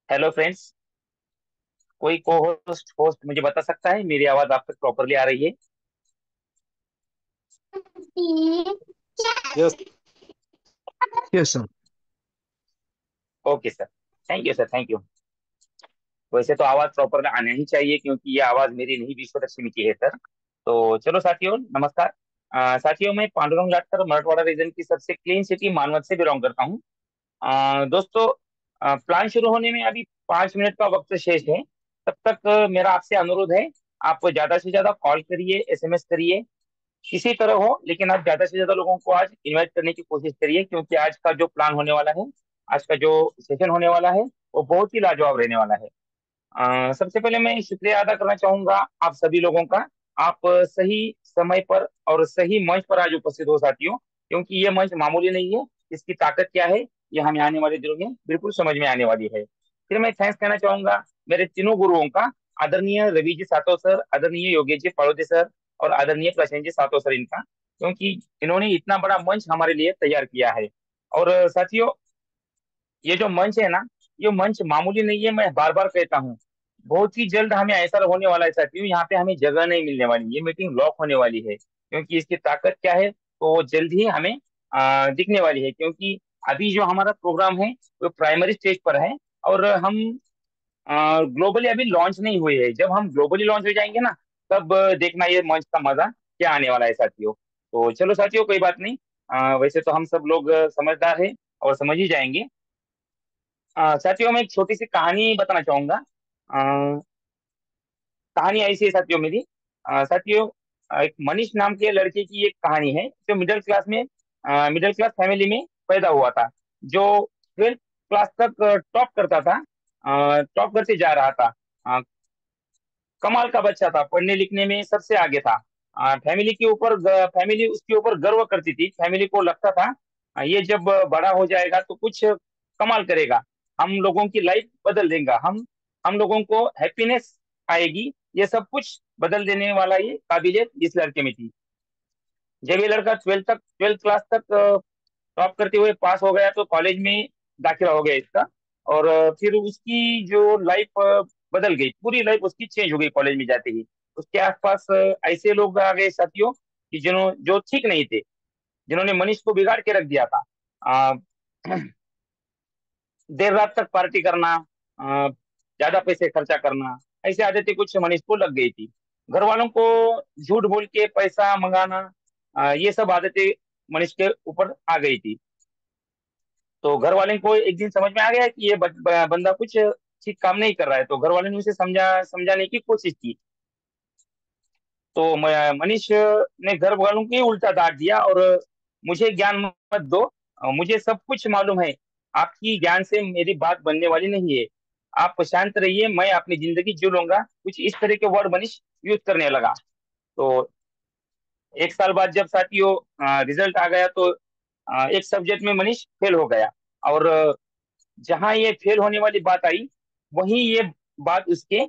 Hello friends. कोई को host host मुझे बता सकता है मेरी आवाज आप तक प्रॉपरली आ रही है? Yes, yes, sir. Okay sir. Thank you sir, thank you. वैसे तो आवाज प्रॉपर आना ही चाहिए क्योंकि ये आवाज मेरी नहीं विश्व लक्ष्मी की है सर। तो चलो साथियों, नमस्कार। साथियों, मैं पांडुरंग लाटकर मराठवाड़ा रीजन की सबसे क्लीन सिटी मानवत से बिलोंग करता हूँ। दोस्तों, प्लान शुरू होने में अभी 5 मिनट का वक्त शेष है। तब तक मेरा आपसे अनुरोध है, आप ज्यादा से ज्यादा कॉल करिए, एसएमएस करिए, किसी तरह हो, लेकिन आप ज्यादा से ज्यादा लोगों को आज इनवाइट करने की कोशिश करिए क्योंकि आज का जो प्लान होने वाला है, आज का जो सेशन होने वाला है, वो बहुत ही लाजवाब रहने वाला है। सबसे पहले मैं शुक्रिया अदा करना चाहूंगा आप सभी लोगों का। आप सही समय पर और सही मंच पर आज उपस्थित हो साथियों, क्योंकि ये मंच मामूली नहीं है। इसकी ताकत क्या है, ये हमें आने वाले दिनों में बिल्कुल समझ में आने वाली है। फिर मैं थैंक्स कहना चाहूंगा मेरे तीनों गुरुओं का, आदरणीय रवि जी सातो सर, आदरणीय योगेश जी पड़ोदे सर और आदरणीय प्रसेन जी सातो सर, इनका, क्योंकि इन्होंने इतना बड़ा मंच हमारे लिए तैयार किया है। और साथियों, ये जो मंच है ना, ये मंच मामूली नहीं है, मैं बार बार कहता हूँ। बहुत ही जल्द हमें ऐसा होने वाला है साथियों, यहाँ पे हमें जगह नहीं मिलने वाली, ये मीटिंग लॉक होने वाली है क्योंकि इसकी ताकत क्या है, तो वो जल्द ही हमें दिखने वाली है। क्योंकि अभी जो हमारा प्रोग्राम है वो प्राइमरी स्टेज पर है और हम ग्लोबली अभी लॉन्च नहीं हुए हैं। जब हम ग्लोबली लॉन्च हो जाएंगे ना, तब देखना ये मंच का मजा क्या आने वाला है साथियों। तो चलो साथियों, कोई बात नहीं। वैसे तो हम सब लोग समझदार हैं और समझ ही जाएंगे। साथियों, मैं एक छोटी सी कहानी बताना चाहूंगा। कहानी ऐसी है साथियों मेरी। साथियों, एक मनीष नाम के लड़के की एक कहानी है जो मिडिल क्लास फैमिली में पैदा हुआ था, जो 12th क्लास तक टॉप करता था, टॉप करते जा रहा था। अ, कमाल का बच्चा था, पढ़ने लिखने में सबसे आगे था। फैमिली उसके ऊपर गर्व करती थी। फैमिली को लगता था ये जब बड़ा हो जाएगा तो कुछ कमाल करेगा, हम लोगों की लाइफ बदल देगा, हम लोगों को हैप्पीनेस आएगी, ये सब कुछ बदल देने वाला ये काबिलियत इस लड़के में थी। जब ये लड़का ट्वेल्थ क्लास तक टॉप करते हुए पास हो गया तो कॉलेज में दाखिला हो गया इसका। और फिर उसकी जो लाइफ बदल गई, पूरी लाइफ उसकी चेंज हो गई कॉलेज में जाते ही। उसके आसपास ऐसे लोग आ गए साथियों कि जो ठीक नहीं थे, जिन्होंने मनीष को बिगाड़ के रख दिया था। अ, देर रात तक पार्टी करना, ज्यादा पैसे खर्चा करना, ऐसी आदतें कुछ मनीष को लग गई थी। घर वालों को झूठ बोल के पैसा मंगाना, ये सब आदतें मनीष के ऊपर आ गई थी। तो घर वाले को एक दिन समझ में आ गया कि ये बंदा कुछ ठीक काम नहीं कर रहा है, तो घर वाले ने उसे समझाने की कोशिश की। तो मनीष ने घर वालों को ही उल्टा डांट दिया और मुझे ज्ञान मत दो, मुझे सब कुछ मालूम है, आपकी ज्ञान से मेरी बात बनने वाली नहीं है, आप शांत रहिए, मैं अपनी जिंदगी जी लूंगा, कुछ इस तरह के वर्ड मनीष यूज करने लगा। तो एक साल बाद जब साथियों रिजल्ट आ गया तो एक सब्जेक्ट में मनीष फेल हो गया। और जहां ये फेल होने वाली बात आई, वहीं ये बात उसके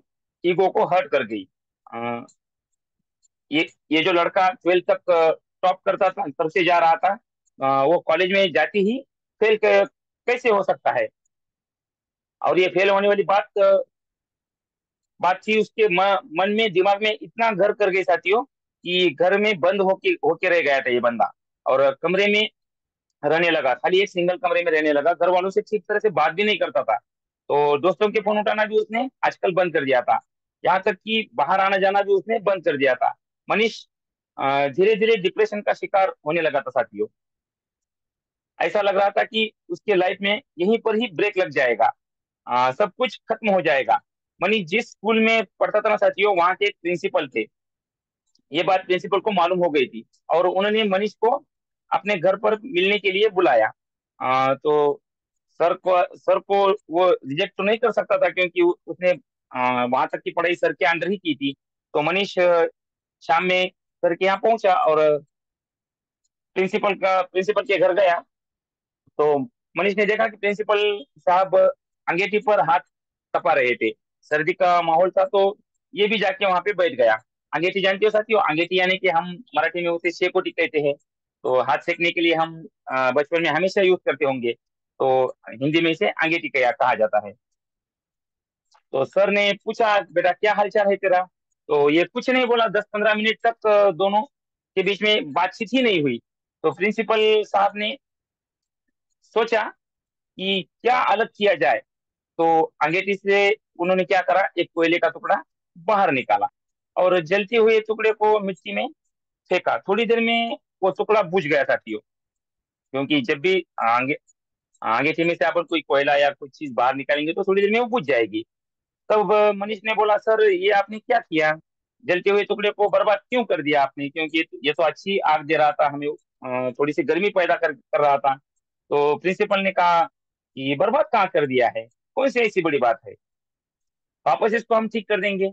ईगो को हर्ट कर गई। अ, ये जो लड़का 12th तक टॉप करता था, करते जा रहा था, वो कॉलेज में जाते ही फेल कैसे हो सकता है। और ये फेल होने वाली बात थी उसके मन में, दिमाग में इतना घर कर गई साथियों कि घर में बंद होके होके रह गया था ये बंदा। और कमरे में रहने लगा, खाली एक सिंगल कमरे में रहने लगा, घर वालों से ठीक तरह से बात भी नहीं करता था। तो दोस्तों के फोन उठाना भी उसने आजकल बंद कर दिया था, यहाँ तक कि बाहर आना जाना भी उसने बंद कर दिया था। मनीष धीरे धीरे डिप्रेशन का शिकार होने लगा था साथियों। ऐसा लग रहा था कि उसके लाइफ में यहीं पर ही ब्रेक लग जाएगा, सब कुछ खत्म हो जाएगा। मनीष जिस स्कूल में पढ़ता था ना साथियों, वहां के एक प्रिंसिपल थे। ये बात प्रिंसिपल को मालूम हो गई थी और उन्होंने मनीष को अपने घर पर मिलने के लिए बुलाया। तो सर को वो रिजेक्ट तो नहीं कर सकता था क्योंकि उसने वहां तक की पढ़ाई सर के अंडर ही की थी। तो मनीष शाम में सर के यहाँ पहुंचा और प्रिंसिपल के घर गया। तो मनीष ने देखा कि प्रिंसिपल साहब अंगेठी पर हाथ तपा रहे थे। सर्दी का माहौल था तो ये भी जाके वहां पे बैठ गया। अंगेठी जानते हो साथियों, अंगेठी यानी कि हम मराठी में उसे शेकोटी कहते हैं। तो हाथ सेकने के लिए हम बचपन में हमेशा यूज करते होंगे, तो हिंदी में इसे अंगेठी कहा कहा जाता है। तो सर ने पूछा, बेटा क्या हाल चाल है तेरा? तो ये कुछ नहीं बोला, 10-15 मिनट तक दोनों के बीच में बातचीत ही नहीं हुई। तो प्रिंसिपल साहब ने सोचा कि क्या अलग किया जाए। तो अंगीठी से उन्होंने क्या करा, एक कोयले का टुकड़ा बाहर निकाला और जलते हुए टुकड़े को मिट्टी में फेंका। थोड़ी देर में वो टुकड़ा बुझ गया साथियों। क्योंकि जब भी अंगीठी में से अपन कोई कोयला या कुछ चीज बाहर निकालेंगे तो थोड़ी देर में वो बुझ जाएगी। तब मनीष ने बोला, सर ये आपने क्या किया? जलते हुए टुकड़े को बर्बाद क्यों कर दिया आपने? क्योंकि ये तो अच्छी आग दे रहा था हमें, थोड़ी सी गर्मी पैदा कर रहा था। तो प्रिंसिपल ने कहा कि बर्बाद कहाँ कर दिया है, कौन सी ऐसी बड़ी बात है, वापस इसको हम ठीक कर देंगे।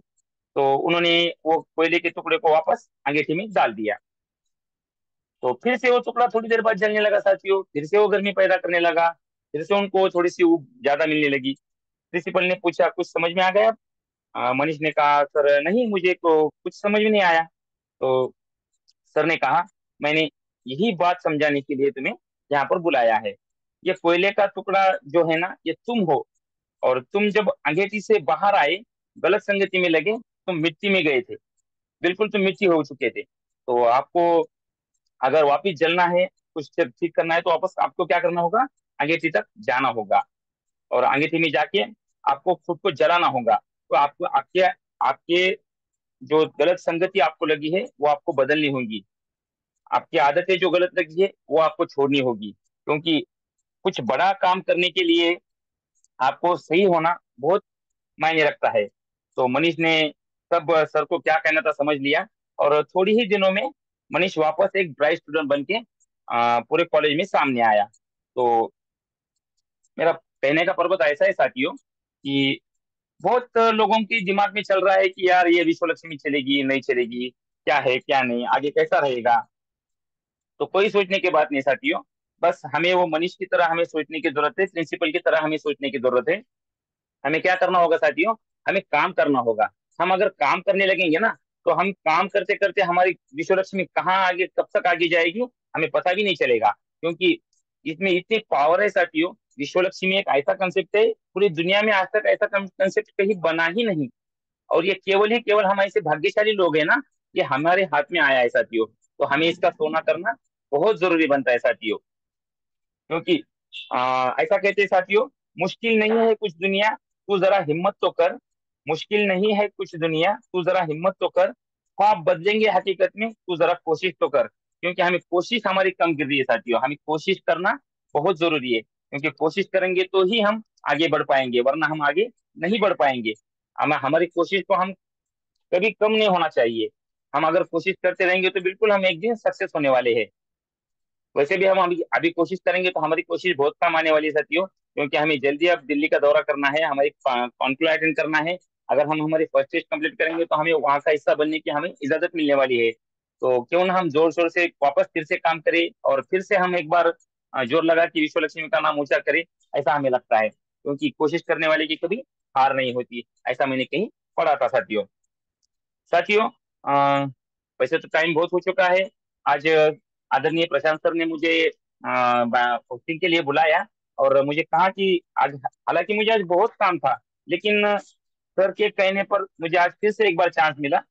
तो उन्होंने वो कोयले के टुकड़े को वापस अंगीठी में डाल दिया। तो फिर से वो टुकड़ा थोड़ी देर बाद जलने लगा साथियों, फिर से वो गर्मी पैदा करने लगा, फिर से उनको थोड़ी सी ऊब ज्यादा मिलने लगी। प्रिंसिपल ने पूछा, कुछ समझ में आ गया? मनीष ने कहा, सर नहीं, मुझे तो कुछ समझ में नहीं आया। तो सर ने कहा, मैंने यही बात समझाने के लिए तुम्हें यहाँ पर बुलाया है। ये कोयले का टुकड़ा जो है ना, ये तुम हो। और तुम जब अंगीठी से बाहर आए, गलत संगति में लगे, तुम मिट्टी में गए थे, बिल्कुल तुम मिट्टी हो चुके थे। तो आपको अगर वापिस जलना है, कुछ जब ठीक करना है, तो वापस आपको क्या करना होगा, अंगीठी तक जाना होगा। और अंगीठी में जाके आपको खुद को जलाना होगा। तो आपको आपके आपके जो गलत संगति आपको लगी है वो आपको बदलनी होगी। आपकी आदतें जो गलत लगी है वो आपको छोड़नी होगी। क्योंकि कुछ बड़ा काम करने के लिए आपको सही होना बहुत मायने रखता है। तो मनीष ने तब सर को क्या कहना था समझ लिया। और थोड़ी ही दिनों में मनीष वापस एक ब्राइट स्टूडेंट बन के पूरे कॉलेज में सामने आया। तो मेरा कहने का पर्पस ऐसा है साथियों कि बहुत लोगों के दिमाग में चल रहा है कि यार ये विश्व लक्ष्मी चलेगी नहीं चलेगी, क्या है क्या नहीं, आगे कैसा रहेगा। तो कोई सोचने की बात नहीं साथियों। बस हमें वो मनीष की तरह हमें सोचने की जरूरत है, प्रिंसिपल की तरह हमें सोचने की जरूरत है। हमें क्या करना होगा साथियों, हमें काम करना होगा। हम अगर काम करने लगेंगे ना, तो हम काम करते करते हमारी विश्व लक्ष्मी कहाँ आगे कब तक आगे जाएगी हमें पता भी नहीं चलेगा। क्योंकि इसमें इतनी पावर है साथियों। विश्व लक्ष्मी एक ऐसा कंसेप्ट है, पूरी दुनिया में आज तक ऐसा कंसेप्ट कहीं बना ही नहीं। और ये केवल ही केवल हम ऐसे भाग्यशाली लोग हैं ना, ये हमारे हाथ में आया है साथियों। तो हमें इसका सोना करना बहुत जरूरी बनता है साथियों। क्योंकि ऐसा कहते हैं साथियों, मुश्किल नहीं है कुछ दुनिया, तू जरा हिम्मत तो कर। मुश्किल नहीं है कुछ दुनिया, तू जरा हिम्मत तो कर। ख्वाब बदलेंगे हकीकत में, तू जरा कोशिश तो कर। क्योंकि हमें कोशिश हमारी कम गिर रही है साथियों, हमें कोशिश करना बहुत जरूरी है। क्योंकि कोशिश करेंगे तो ही हम आगे बढ़ पाएंगे, वरना हम आगे नहीं बढ़ पाएंगे। हमारी कोशिश को हम कभी कम नहीं होना चाहिए। हम अगर कोशिश करते रहेंगे तो बिल्कुल हम एक दिन सक्सेस होने वाले हैं। वैसे भी हम अभी अभी कोशिश करेंगे तो हमारी कोशिश बहुत काम आने वाली है साथियों। क्योंकि हमें जल्दी अब दिल्ली का दौरा करना है, हमारी कॉन्क्लेव अटेंड करना है। अगर हम हमारी फर्स्ट टेस्ट कंप्लीट करेंगे तो हमें वहाँ का हिस्सा बनने की हमें इजाजत मिलने वाली है। तो क्यों ना हम जोर शोर से वापस फिर से काम करें और फिर से हम एक बार जोर लगा के विश्व लक्ष्मी का नाम ऊंचा करें। ऐसा हमें लगता है, क्योंकि कोशिश करने वाले की कभी हार नहीं होती, ऐसा मैंने कहीं पढ़ा था साथियों। साथियों, वैसे तो टाइम बहुत हो चुका है। आज आदरणीय प्रशांत सर ने मुझे पोस्टिंग के लिए बुलाया और मुझे कहा कि आज, हालांकि मुझे आज बहुत काम था, लेकिन सर के कहने पर मुझे आज फिर से एक बार चांस मिला।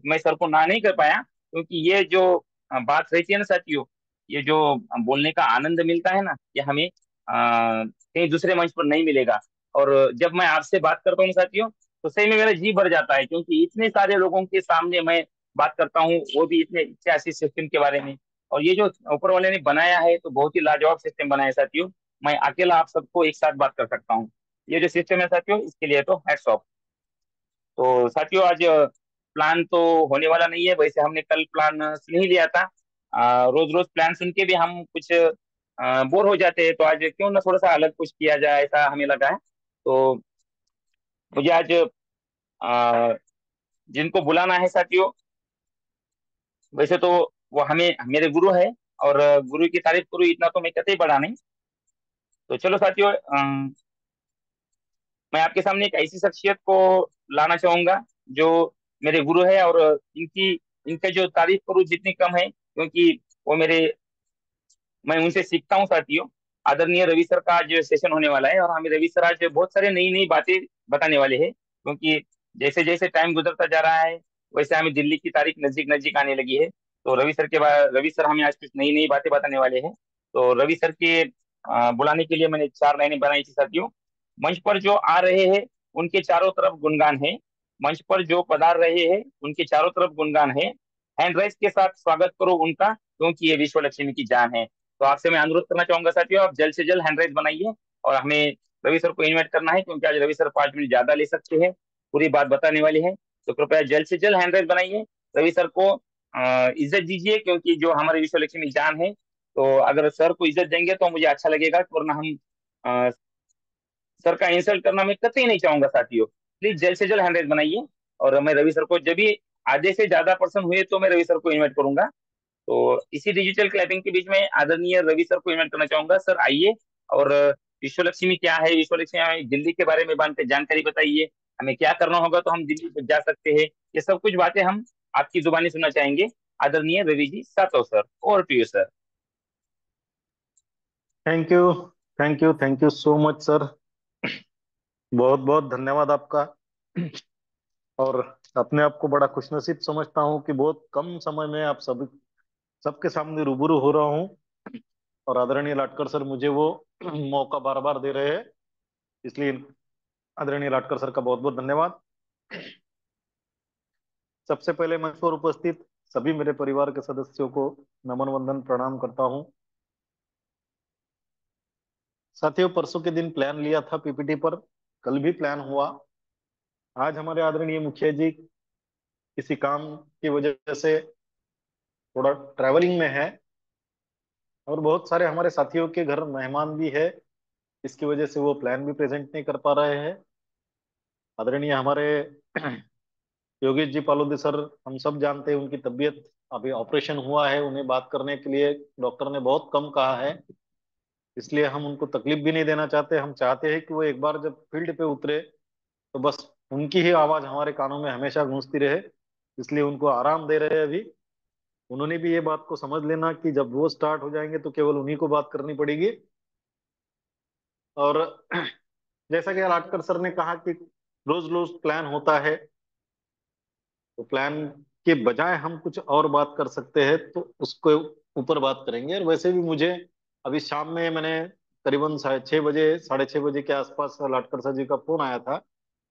मैं सर को ना नहीं कर पाया, क्योंकि ये जो बात रहती है ना साथियों, ये जो बोलने का आनंद मिलता है ना, ये हमें कहीं दूसरे मंच पर नहीं मिलेगा। और जब मैं आपसे बात करता हूँ साथियों, तो सही में मेरा जी भर जाता है, क्योंकि इतने सारे लोगों के सामने मैं बात करता हूँ, वो भी इतने ऐतिहासिक सिस्टम के बारे में। और ये जो ऊपर वाले ने बनाया है तो बहुत ही लाजवाब सिस्टम बनाया है साथियों। मैं अकेला आप सबको एक साथ बात कर सकता हूँ। ये जो सिस्टम है साथियों, इसके लिए तो हैट्स ऑफ। तो साथियों, आज प्लान तो होने वाला नहीं है, वैसे हमने कल प्लान सुन ही लिया था। रोज रोज प्लान सुन के भी हम कुछ बोर हो जाते हैं, तो आज क्यों ना थोड़ा सा अलग कुछ किया जाए, ऐसा हमें लगा है। तो मुझे आज अ, जिनको बुलाना है साथियों, वैसे तो वो हमें मेरे गुरु है। और गुरु की तारीफ करूँ इतना तो मैं कतई बड़ा नहीं। तो चलो साथियों, मैं आपके सामने एक ऐसी शख्सियत को लाना चाहूंगा जो मेरे गुरु है। और इनकी इनका जो तारीफ करूँ जितनी कम है, क्योंकि वो मेरे मैं उनसे सीखता हूँ साथियों। आदरणीय रवि सर का आज सेशन होने वाला है और हमें रवि सर आज बहुत सारे नई नई बातें बताने वाले हैं। क्योंकि जैसे जैसे टाइम गुजरता जा रहा है वैसे हमें दिल्ली की तारीख नजदीक नजदीक आने लगी है। तो रवि सर के बाद रवि सर हमें आज कुछ नई नई बातें बताने वाले हैं। तो रवि सर के बुलाने के लिए मैंने 4 लाइनें बनाई थी साथियों। मंच पर जो आ रहे हैं उनके चारों तरफ गुणगान है। मंच पर जो पधार रहे हैं उनके चारों तरफ गुणगान है। हैंड राइज के साथ स्वागत करो उनका, क्योंकि ये विश्व लक्ष्मी की जान है। तो आपसे मैं अनुरोध करना चाहूंगा साथियों, आप जल्द से जल्द हैंड राइज बनाइए और हमें रवि सर को इनवाइट करना है, क्योंकि आज रवि सर 5 मिनट ज्यादा ले सकते हैं, पूरी बात बताने वाले हैं। तो कृपया जल्द से जल्द हैंड राइज बनाइए, रवि सर को इज्जत दीजिए, क्योंकि जो हमारे विश्व लक्ष्मी जान है। तो अगर सर को इज्जत देंगे तो मुझे अच्छा लगेगा, वरना हम अ, सर का इंसल्ट करना मैं कतई नहीं चाहूंगा साथियों। प्लीज जल्द से जल्द हैंड राइज बनाइए। और मैं रवि सर को जब भी आधे से ज्यादा पर्सन हुए तो मैं रवि सर को इनवाइट करूंगा। तो इसी डिजिटल क्लैपिंग के बीच में आदरणीय रवि सर को इन्वाइट करना चाहूंगा। सर आइए और विश्व लक्ष्मी क्या है, विश्व लक्ष्मी हमें दिल्ली के बारे में जानकारी बताइए। हमें क्या करना होगा तो हम दिल्ली तक जा सकते हैं, ये सब कुछ बातें हम आपकी जुबानी सुनना चाहेंगे। आदरणीय Ravi ji Satav sir, over to you sir. Thank you, thank you, thank you so much sir. बहुत बहुत धन्यवाद आपका। और अपने आप को बड़ा खुशनसीब समझता हूँ कि बहुत कम समय में आप सब सबके सामने रूबरू हो रहा हूँ। और आदरणीय लाटकर सर मुझे वो मौका बार बार दे रहे हैं, इसलिए आदरणीय लाटकर सर का बहुत बहुत धन्यवाद। सबसे पहले मंच पर उपस्थित सभी मेरे परिवार के सदस्यों को नमन वंदन प्रणाम करता हूँ। साथियों, परसों के दिन प्लान लिया था पीपीटी पर, कल भी प्लान हुआ। आज हमारे आदरणीय मुखिया जी किसी काम की वजह से थोड़ा ट्रैवलिंग में है, और बहुत सारे हमारे साथियों के घर मेहमान भी है, इसकी वजह से वो प्लान भी प्रेजेंट नहीं कर पा रहे हैं। आदरणीय हमारे योगेश जी पालोदी सर, हम सब जानते हैं उनकी तबीयत, अभी ऑपरेशन हुआ है, उन्हें बात करने के लिए डॉक्टर ने बहुत कम कहा है, इसलिए हम उनको तकलीफ भी नहीं देना चाहते। हम चाहते हैं कि वो एक बार जब फील्ड पे उतरे तो बस उनकी ही आवाज हमारे कानों में हमेशा गूंजती रहे, इसलिए उनको आराम दे रहे हैं अभी। उन्होंने भी ये बात को समझ लेना कि जब वो स्टार्ट हो जाएंगे तो केवल उन्हीं को बात करनी पड़ेगी। और जैसा कि लाटकर सर ने कहा कि रोज रोज प्लान होता है, तो प्लान के बजाय हम कुछ और बात कर सकते हैं तो उसको ऊपर बात करेंगे। और वैसे भी मुझे अभी शाम में मैंने करीबन 6:30 6:30 के आसपास लाटकर सर जी का फोन आया था।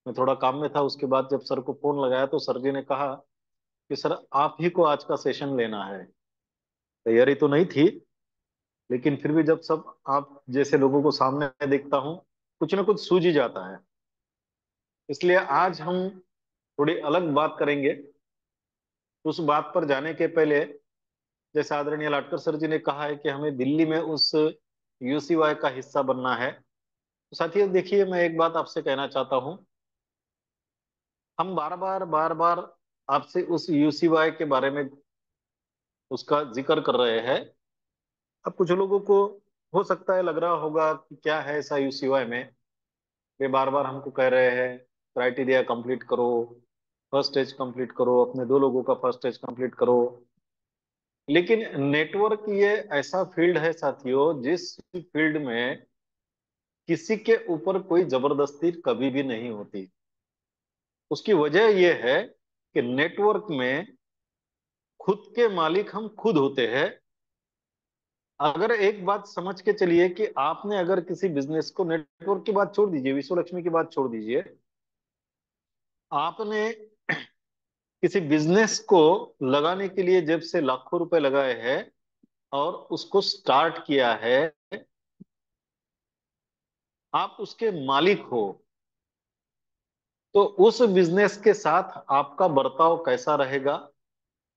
मैं थोड़ा काम में था, उसके बाद जब सर को फोन लगाया तो सर जी ने कहा कि सर आप ही को आज का सेशन लेना है। तैयारी तो नहीं थी, लेकिन फिर भी जब सब आप जैसे लोगों को सामने देखता हूँ, कुछ ना कुछ सूझ ही जाता है। इसलिए आज हम थोड़ी अलग बात करेंगे। उस बात पर जाने के पहले, जैसे आदरणीय लाटकर सर जी ने कहा है कि हमें दिल्ली में उस यूसीवाई का हिस्सा बनना है, तो साथियों देखिए, मैं एक बात आपसे कहना चाहता हूँ। हम बार बार आपसे उस यूसीवाई के बारे में उसका जिक्र कर रहे हैं। अब कुछ लोगों को हो सकता है लग रहा होगा कि क्या है ऐसा यूसीवाई में, वे बार बार हमको कह रहे हैं क्राइटेरिया कंप्लीट करो, फर्स्ट स्टेज कंप्लीट करो, अपने 2 लोगों का फर्स्ट स्टेज कंप्लीट करो। लेकिन नेटवर्क ये ऐसा फील्ड है साथियों, जिस फील्ड में किसी के ऊपर कोई जबरदस्ती कभी भी नहीं होती। उसकी वजह यह है कि नेटवर्क में खुद के मालिक हम खुद होते हैं। अगर एक बात समझ के चलिए कि आपने अगर किसी बिजनेस को, नेटवर्क की बात छोड़ दीजिए, विश्व लक्ष्मी की बात छोड़ दीजिए, आपने किसी बिजनेस को लगाने के लिए जेब से लाखों रुपए लगाए हैं और उसको स्टार्ट किया है, आप उसके मालिक हो, तो उस बिजनेस के साथ आपका बर्ताव कैसा रहेगा,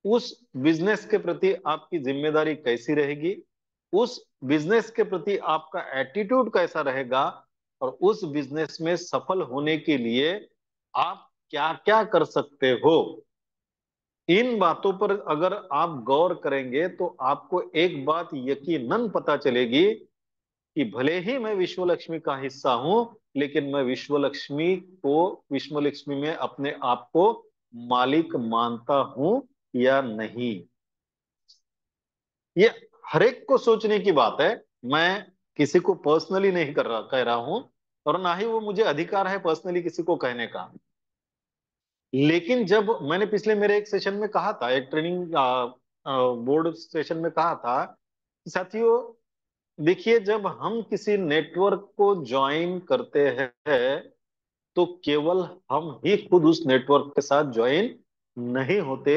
उस बिजनेस के प्रति आपकी जिम्मेदारी कैसी रहेगी, उस बिजनेस के प्रति आपका एटीट्यूड कैसा रहेगा, और उस बिजनेस में सफल होने के लिए आप क्या क्या कर सकते हो, इन बातों पर अगर आप गौर करेंगे तो आपको एक बात यकीनन पता चलेगी कि भले ही मैं विश्व लक्ष्मी का हिस्सा हूं, लेकिन मैं विश्व लक्ष्मी में अपने आप को मालिक मानता हूं या नहीं। ये हर एक को सोचने की बात है। मैं किसी को पर्सनली नहीं कह रहा हूं, और ना ही वो मुझे अधिकार है पर्सनली किसी को कहने का। लेकिन जब मैंने पिछले मेरे एक सेशन में कहा था, एक ट्रेनिंग बोर्ड सेशन में कहा था कि साथियों देखिए, जब हम किसी नेटवर्क को ज्वाइन करते हैं तो केवल हम ही खुद उस नेटवर्क के साथ ज्वाइन नहीं होते।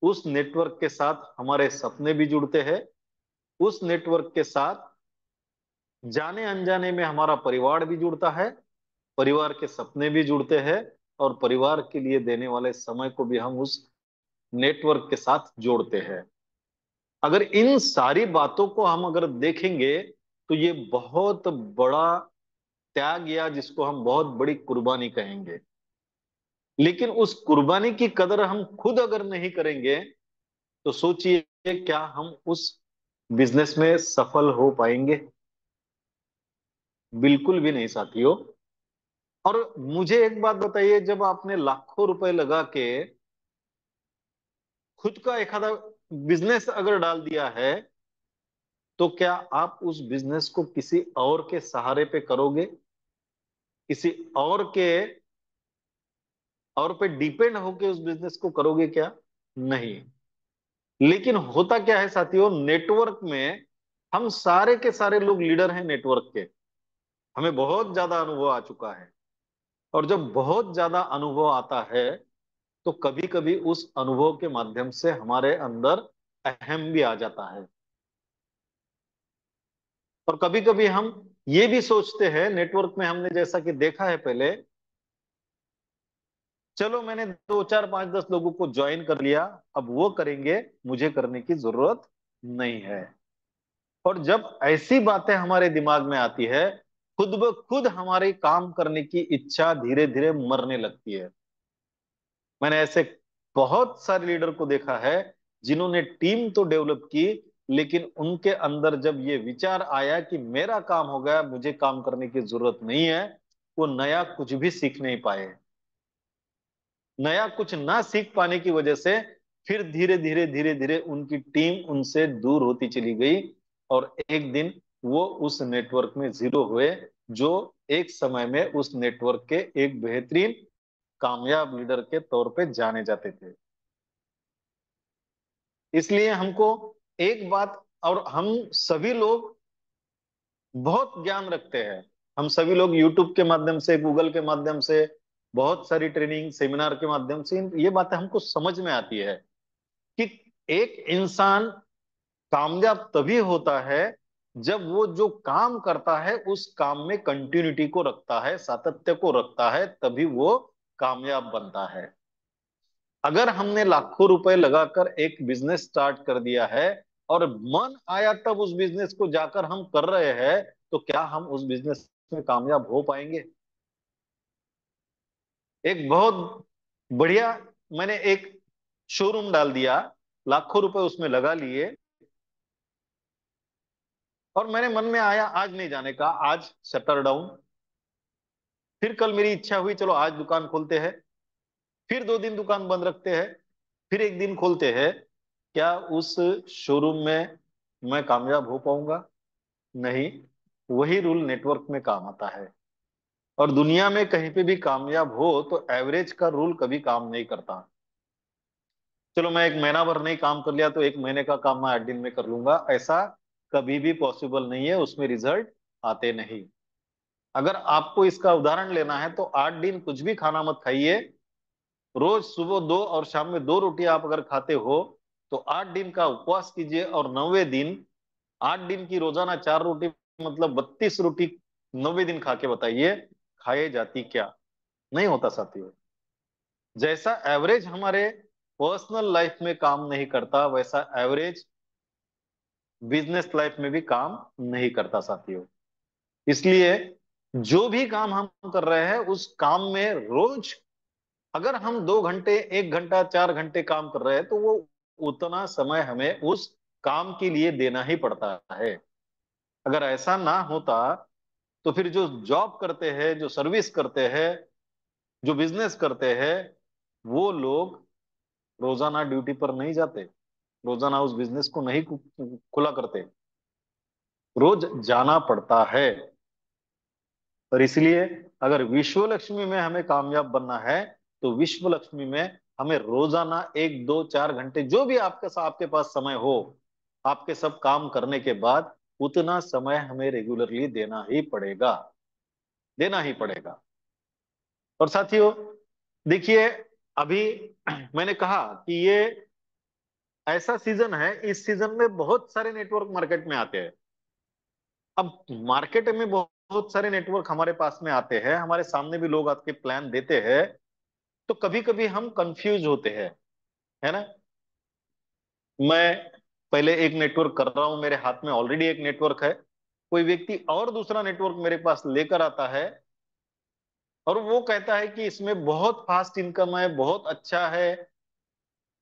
उस नेटवर्क के साथ हमारे सपने भी जुड़ते हैं। उस नेटवर्क के साथ जाने अनजाने में हमारा परिवार भी जुड़ता है, परिवार के सपने भी जुड़ते हैं, और परिवार के लिए देने वाले समय को भी हम उस नेटवर्क के साथ जोड़ते हैं। अगर इन सारी बातों को हम अगर देखेंगे तो ये बहुत बड़ा त्याग, या जिसको हम बहुत बड़ी कुर्बानी कहेंगे। लेकिन उस कुर्बानी की कदर हम खुद अगर नहीं करेंगे तो सोचिए क्या हम उस बिजनेस में सफल हो पाएंगे? बिल्कुल भी नहीं साथियों। और मुझे एक बात बताइए, जब आपने लाखों रुपए लगा के खुद का एक आधा बिजनेस अगर डाल दिया है, तो क्या आप उस बिजनेस को किसी और के सहारे पे करोगे? किसी और के और पे डिपेंड होके उस बिजनेस को करोगे क्या? नहीं। लेकिन होता क्या है साथियों, नेटवर्क में हम सारे के सारे लोग लीडर हैं नेटवर्क के। हमें बहुत ज्यादा अनुभव आ चुका है। और जब बहुत ज्यादा अनुभव आता है तो कभी कभी उस अनुभव के माध्यम से हमारे अंदर अहम भी आ जाता है। और कभी कभी हम ये भी सोचते हैं, नेटवर्क में हमने जैसा कि देखा है पहले, चलो मैंने दो चार पांच दस लोगों को ज्वाइन कर लिया, अब वो करेंगे, मुझे करने की जरूरत नहीं है। और जब ऐसी बातें हमारे दिमाग में आती है, खुद ब खुद हमारे काम करने की इच्छा धीरे धीरे मरने लगती है। मैंने ऐसे बहुत सारे लीडर को देखा है जिन्होंने टीम तो डेवलप की, लेकिन उनके अंदर जब ये विचार आया कि मेरा काम हो गया, मुझे काम करने की जरूरत नहीं है, वो नया कुछ भी सीख नहीं पाए। नया कुछ ना सीख पाने की वजह से फिर धीरे धीरे धीरे धीरे उनकी टीम उनसे दूर होती चली गई। और एक दिन वो उस नेटवर्क में जीरो हुए, जो एक समय में उस नेटवर्क के एक बेहतरीन कामयाब लीडर के तौर पे जाने जाते थे। इसलिए हमको एक बात, और हम सभी लोग बहुत ज्ञान रखते हैं, हम सभी लोग यूट्यूब के माध्यम से, गूगल के माध्यम से, बहुत सारी ट्रेनिंग सेमिनार के माध्यम से ये बातें हमको समझ में आती है कि एक इंसान कामयाब तभी होता है जब वो जो काम करता है उस काम में कंटिन्यूटी को रखता है, सातत्य को रखता है, तभी वो कामयाब बनता है। अगर हमने लाखों रुपए लगाकर एक बिजनेस स्टार्ट कर दिया है और मन आया तब उस बिजनेस को जाकर हम कर रहे हैं, तो क्या हम उस बिजनेस में कामयाब हो पाएंगे? एक बहुत बढ़िया, मैंने एक शोरूम डाल दिया, लाखों रुपए उसमें लगा लिए, और मेरे मन में आया आज नहीं जाने का, आज शटर डाउन। फिर कल मेरी इच्छा हुई, चलो आज दुकान खोलते हैं। फिर 2 दिन दुकान बंद रखते हैं, फिर एक दिन खोलते हैं। क्या उस शोरूम में मैं कामयाब हो पाऊंगा? नहीं। वही रूल नेटवर्क में काम आता है। और दुनिया में कहीं पे भी कामयाब हो तो एवरेज का रूल कभी काम नहीं करता। चलो मैं एक महीना भर नहीं काम कर लिया तो एक महीने का काम मैं 8 दिन में कर लूंगा, ऐसा कभी भी पॉसिबल नहीं है, उसमें रिजल्ट आते नहीं। अगर आपको इसका उदाहरण लेना है तो 8 दिन कुछ भी खाना मत खाइए। रोज सुबह 2 और शाम में 2 रोटी आप अगर खाते हो तो 8 दिन का उपवास कीजिए, और 9वें दिन 8 दिन की रोजाना 4 रोटी, मतलब 32 रोटी 90 दिन खा के बताइए, खाए जाती क्या? नहीं होता साथियों। जैसा एवरेज हमारे पर्सनल लाइफ में काम नहीं करता, वैसा एवरेज बिजनेस लाइफ में भी काम नहीं करता साथियों। इसलिए जो भी काम हम कर रहे हैं उस काम में रोज अगर हम 2 घंटे, 1 घंटा, 4 घंटे काम कर रहे हैं तो वो उतना समय हमें उस काम के लिए देना ही पड़ता है। अगर ऐसा ना होता तो फिर जो जॉब करते हैं, जो सर्विस करते हैं, जो बिजनेस करते हैं, वो लोग रोजाना ड्यूटी पर नहीं जाते, रोजाना उस बिजनेस को नहीं खुला करते, रोज जाना पड़ता है। और इसलिए अगर विश्व लक्ष्मी में हमें कामयाब बनना है तो विश्व लक्ष्मी में हमें रोजाना 1 2 4 घंटे जो भी आपके पास समय हो, आपके सब काम करने के बाद उतना समय हमें रेगुलरली देना ही पड़ेगा, देना ही पड़ेगा। और साथियों देखिए, अभी मैंने कहा कि ये ऐसा सीजन है, इस सीजन में बहुत सारे नेटवर्क मार्केट में आते हैं। अब मार्केट में बहुत सारे नेटवर्क हमारे पास में आते हैं, हमारे सामने भी लोग आके प्लान देते हैं, तो कभी कभी हम कंफ्यूज होते हैं, है ना। मैं पहले एक नेटवर्क कर रहा हूं, मेरे हाथ में ऑलरेडी एक नेटवर्क है, कोई व्यक्ति और दूसरा नेटवर्क मेरे पास लेकर आता है और वो कहता है कि इसमें बहुत फास्ट इनकम है, बहुत अच्छा है,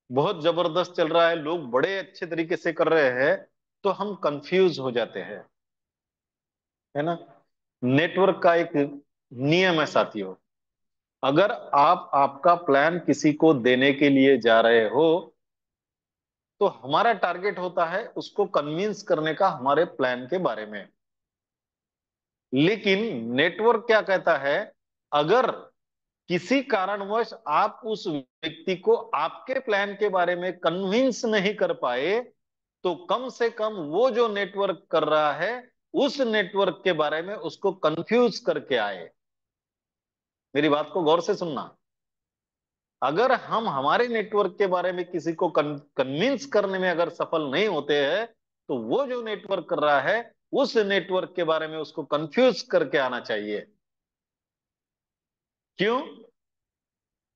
बहुत जबरदस्त चल रहा है, लोग बड़े अच्छे तरीके से कर रहे हैं, तो हम कंफ्यूज हो जाते हैं, है ना। नेटवर्क का एक नियम है साथियों, अगर आप आपका प्लान किसी को देने के लिए जा रहे हो, तो हमारा टारगेट होता है उसको कन्विंस करने का हमारे प्लान के बारे में। लेकिन नेटवर्क क्या कहता है, अगर किसी कारणवश आप उस व्यक्ति को आपके प्लान के बारे में कन्विंस नहीं कर पाए, तो कम से कम वो जो नेटवर्क कर रहा है उस नेटवर्क के बारे में उसको कंफ्यूज करके आए। मेरी बात को गौर से सुनना, अगर हम हमारे नेटवर्क के बारे में किसी को कन्विंस करने में अगर सफल नहीं होते हैं, तो वो जो नेटवर्क कर रहा है उस नेटवर्क के बारे में उसको कंफ्यूज करके आना चाहिए। क्यों?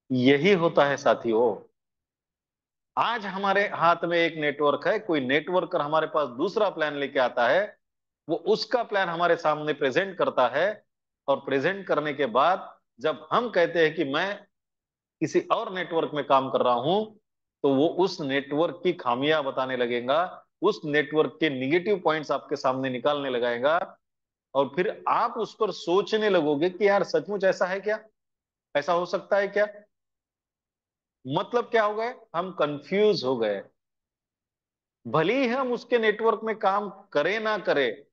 यही होता है साथियों, आज हमारे हाथ में एक नेटवर्क है, कोई नेटवर्कर हमारे पास दूसरा प्लान लेके आता है, वो उसका प्लान हमारे सामने प्रेजेंट करता है, और प्रेजेंट करने के बाद जब हम कहते हैं कि मैं किसी और नेटवर्क में काम कर रहा हूं, तो वो उस नेटवर्क की खामियां बताने लगेगा, उस नेटवर्क के निगेटिव पॉइंट्स आपके सामने निकालने लगाएगा, और फिर आप उस पर सोचने लगोगे कि यार सचमुच ऐसा है क्या, ऐसा हो सकता है क्या। मतलब क्या हो गए, हम कंफ्यूज हो गए। भले ही हम उसके नेटवर्क में काम करें ना करें,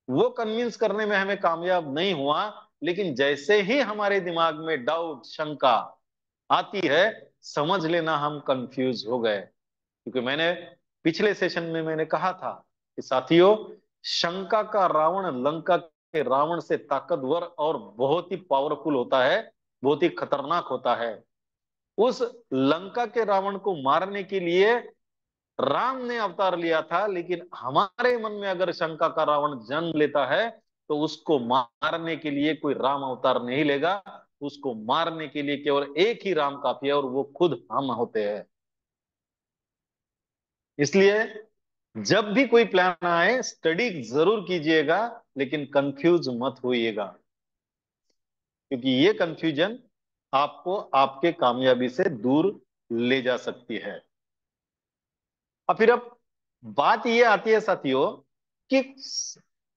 वो कन्विंस करने में हमें कामयाब नहीं हुआ, लेकिन जैसे ही हमारे दिमाग में डाउट शंका आती है, समझ लेना हम कंफ्यूज हो गए। क्योंकि मैंने पिछले सेशन में मैंने कहा था कि साथियों, शंका का रावण लंका के रावण से ताकतवर और बहुत ही पावरफुल होता है, बहुत ही खतरनाक होता है। उस लंका के रावण को मारने के लिए राम ने अवतार लिया था, लेकिन हमारे मन में अगर शंका का रावण जन्म लेता है, तो उसको मारने के लिए कोई राम अवतार नहीं लेगा, उसको मारने के लिए केवल एक ही राम काफी है, और वो खुद हम होते हैं। इसलिए जब भी कोई प्लान आए स्टडी जरूर कीजिएगा, लेकिन कंफ्यूज मत होइएगा, क्योंकि ये कंफ्यूजन आपको आपके कामयाबी से दूर ले जा सकती है। अब बात ये आती है साथियों कि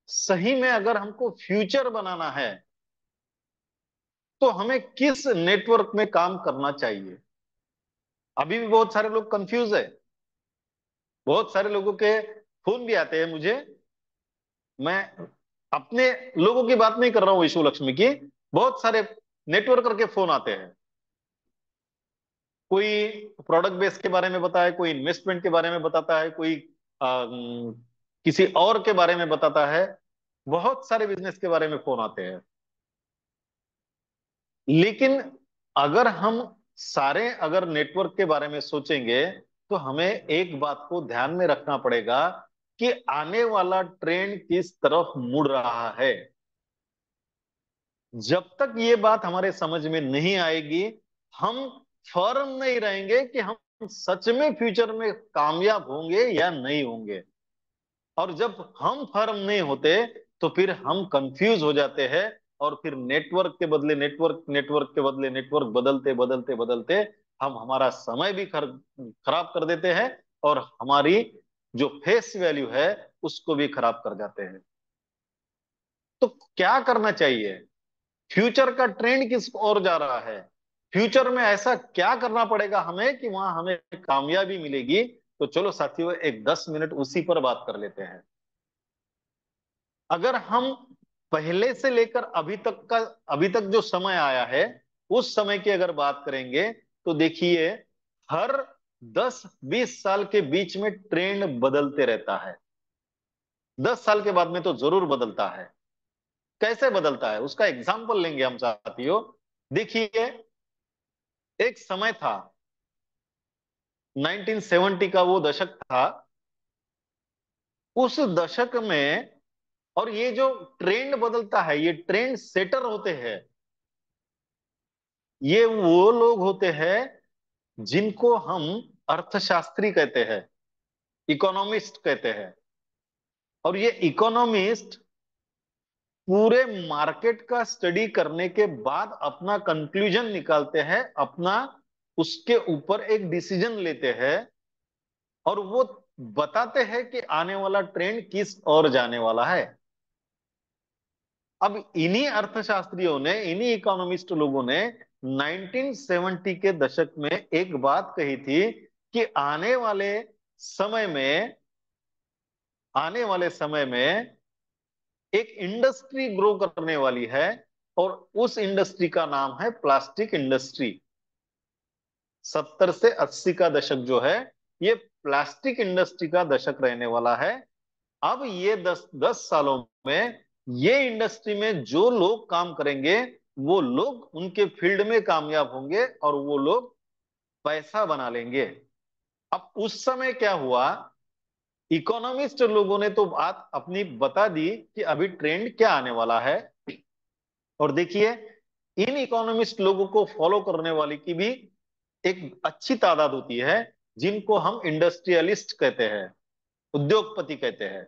सही में अगर हमको फ्यूचर बनाना है, तो हमें किस नेटवर्क में काम करना चाहिए। अभी भी बहुत सारे लोग कंफ्यूज है, बहुत सारे लोगों के फोन भी आते हैं मुझे, मैं अपने लोगों की बात नहीं कर रहा हूं विशु लक्ष्मी की, बहुत सारे नेटवर्कर के फोन आते हैं, कोई प्रोडक्ट बेस के बारे में बताए, कोई इन्वेस्टमेंट के बारे में बताता है, कोई किसी और के बारे में बताता है, बहुत सारे बिजनेस के बारे में फोन आते हैं। लेकिन अगर हम सारे अगर नेटवर्क के बारे में सोचेंगे, तो हमें एक बात को ध्यान में रखना पड़ेगा कि आने वाला ट्रेंड किस तरफ मुड़ रहा है। जब तक ये बात हमारे समझ में नहीं आएगी, हम फर्म नहीं रहेंगे कि हम सच में फ्यूचर में कामयाब होंगे या नहीं होंगे। और जब हम फर्म नहीं होते, तो फिर हम कंफ्यूज हो जाते हैं, और फिर नेटवर्क के बदले नेटवर्क, नेटवर्क के बदले नेटवर्क बदलते बदलते बदलते हम हमारा समय भी खराब कर देते हैं, और हमारी जो फेस वैल्यू है उसको भी खराब कर जाते हैं। तो क्या करना चाहिए, फ्यूचर का ट्रेंड किस ओर जा रहा है, फ्यूचर में ऐसा क्या करना पड़ेगा हमें कि वहां हमें कामयाबी मिलेगी। तो चलो साथियों, एक 10 मिनट उसी पर बात कर लेते हैं। अगर हम पहले से लेकर अभी तक जो समय आया है, उस समय की अगर बात करेंगे तो देखिए, हर 10-20 साल के बीच में ट्रेंड बदलते रहता है। 10 साल के बाद में तो जरूर बदलता है। कैसे बदलता है उसका एग्जाम्पल लेंगे हम साथियों। देखिए, एक समय था, 1970 का वो दशक था। उस दशक में, और ये जो ट्रेंड बदलता है, ये ट्रेंड सेटर होते हैं। ये वो लोग होते हैं जिनको हम अर्थशास्त्री कहते हैं, इकोनॉमिस्ट कहते हैं। और ये इकोनॉमिस्ट पूरे मार्केट का स्टडी करने के बाद अपना कंक्लूजन निकालते हैं, अपना उसके ऊपर एक डिसीजन लेते हैं, और वो बताते हैं कि आने वाला ट्रेंड किस ओर जाने वाला है। अब इन्हीं अर्थशास्त्रियों ने, इन्हीं इकोनॉमिस्ट लोगों ने 1970 के दशक में एक बात कही थी कि समय में आने वाले समय में एक इंडस्ट्री ग्रो करने वाली है, और उस इंडस्ट्री का नाम है प्लास्टिक इंडस्ट्री। 70 से 80 का दशक जो है, ये प्लास्टिक इंडस्ट्री का दशक रहने वाला है। अब ये 10 10 सालों में ये इंडस्ट्री में जो लोग काम करेंगे, वो लोग उनके फील्ड में कामयाब होंगे और वो लोग पैसा बना लेंगे। अब उस समय क्या हुआ, इकोनॉमिस्ट लोगों ने तो बात अपनी बता दी कि अभी ट्रेंड क्या आने वाला है। और देखिए, इन इकोनॉमिस्ट लोगों को फॉलो करने वाली की भी एक अच्छी तादाद होती है, जिनको हम इंडस्ट्रियलिस्ट कहते हैं, उद्योगपति कहते हैं।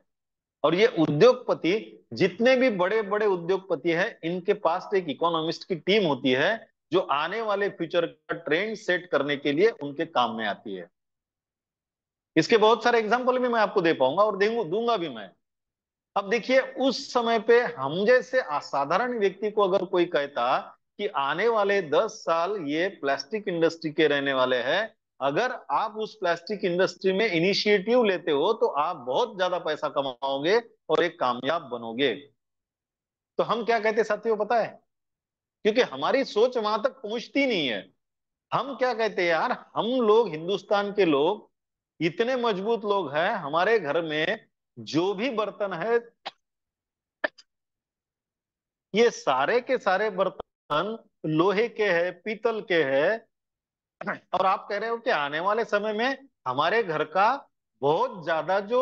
और ये उद्योगपति, जितने भी बड़े बड़े उद्योगपति हैं, इनके पास एक इकोनॉमिस्ट की टीम होती है, जो आने वाले फ्यूचर का ट्रेंड सेट करने के लिए उनके काम में आती है। इसके बहुत सारे एग्जांपल भी मैं आपको दे पाऊंगा और दूंगा भी मैं। अब देखिए, उस समय पे हम जैसे असाधारण व्यक्ति को अगर कोई कहता कि आने वाले 10 साल ये प्लास्टिक इंडस्ट्री के रहने वाले हैं, अगर आप उस प्लास्टिक इंडस्ट्री में इनिशिएटिव लेते हो तो आप बहुत ज्यादा पैसा कमाओगे और एक कामयाब बनोगे, तो हम क्या कहते साथियों पता है? क्योंकि हमारी सोच वहां तक पहुंचती नहीं है। हम क्या कहते हैं यार, हम लोग हिंदुस्तान के लोग इतने मजबूत लोग हैं, हमारे घर में जो भी बर्तन है, ये सारे के सारे बर्तन लोहे के हैं, पीतल के हैं। और आप कह रहे हो कि आने वाले समय में हमारे घर का बहुत ज्यादा जो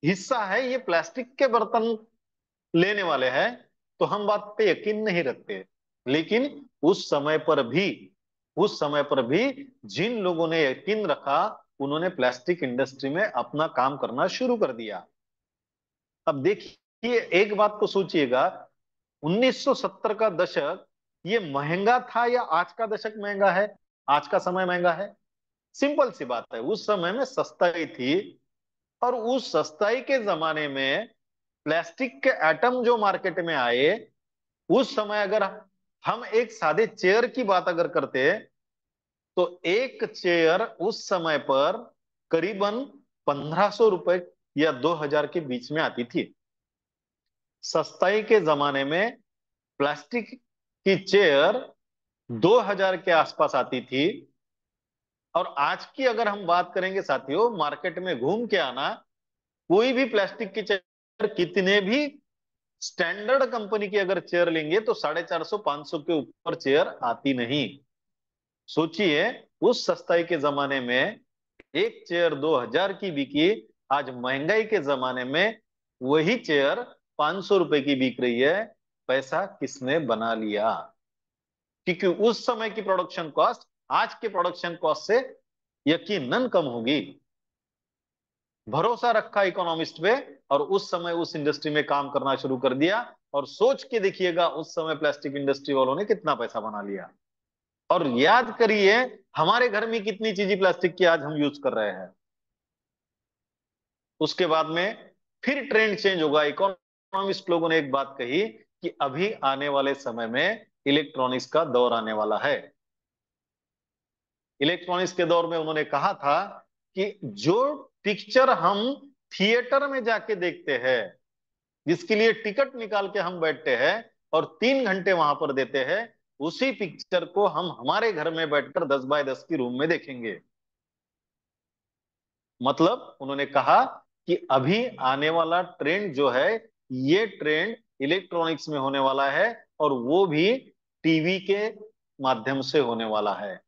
हिस्सा है ये प्लास्टिक के बर्तन लेने वाले हैं। तो हम बात पे यकीन नहीं रखते। लेकिन उस समय पर भी जिन लोगों ने यकीन रखा, उन्होंने प्लास्टिक इंडस्ट्री में अपना काम करना शुरू कर दिया। अब देखिए, एक बात को सोचिएगा, 1970 का दशक ये महंगा था या आज का दशक महंगा है, आज का समय महंगा है? सिंपल सी बात है, उस समय में सस्ताई थी। और उस सस्ताई के जमाने में प्लास्टिक के एटम जो मार्केट में आए, उस समय अगर हम एक सादे चेयर की बात अगर करते, तो एक चेयर उस समय पर करीबन 1500 रुपए या 2000 के बीच में आती थी। सस्ताई के जमाने में प्लास्टिक की चेयर 2000 के आसपास आती थी। और आज की अगर हम बात करेंगे साथियों, मार्केट में घूम के आना, कोई भी प्लास्टिक की चेयर, कितने भी स्टैंडर्ड कंपनी की अगर चेयर लेंगे, तो 450 500 के ऊपर चेयर आती नहीं। सोचिए, उस सस्ताई के जमाने में एक चेयर 2000 की बिकी, आज महंगाई के जमाने में वही चेयर 500 रुपए की बिक रही है। पैसा किसने बना लिया? क्योंकि उस समय की प्रोडक्शन कॉस्ट आज के प्रोडक्शन कॉस्ट से यकीनन कम होगी। भरोसा रखा इकोनॉमिस्ट पे, और उस समय उस इंडस्ट्री में काम करना शुरू कर दिया। और सोच के देखिएगा, उस समय प्लास्टिक इंडस्ट्री वालों ने कितना पैसा बना लिया। और याद करिए, हमारे घर में कितनी चीजें प्लास्टिक की आज हम यूज कर रहे हैं। उसके बाद में फिर ट्रेंड चेंज होगा। इकोनॉमिस्ट लोगों ने एक बात कही कि अभी आने वाले समय में इलेक्ट्रॉनिक्स का दौर आने वाला है। इलेक्ट्रॉनिक्स के दौर में उन्होंने कहा था कि जो पिक्चर हम थिएटर में जाके देखते हैं, जिसके लिए टिकट निकाल के हम बैठते हैं, और 3 घंटे वहां पर देते हैं, उसी पिक्चर को हम हमारे घर में बैठकर 10 बाय 10 की रूम में देखेंगे। मतलब उन्होंने कहा कि अभी आने वाला ट्रेंड जो है, ये ट्रेंड इलेक्ट्रॉनिक्स में होने वाला है, और वो भी टीवी के माध्यम से होने वाला है।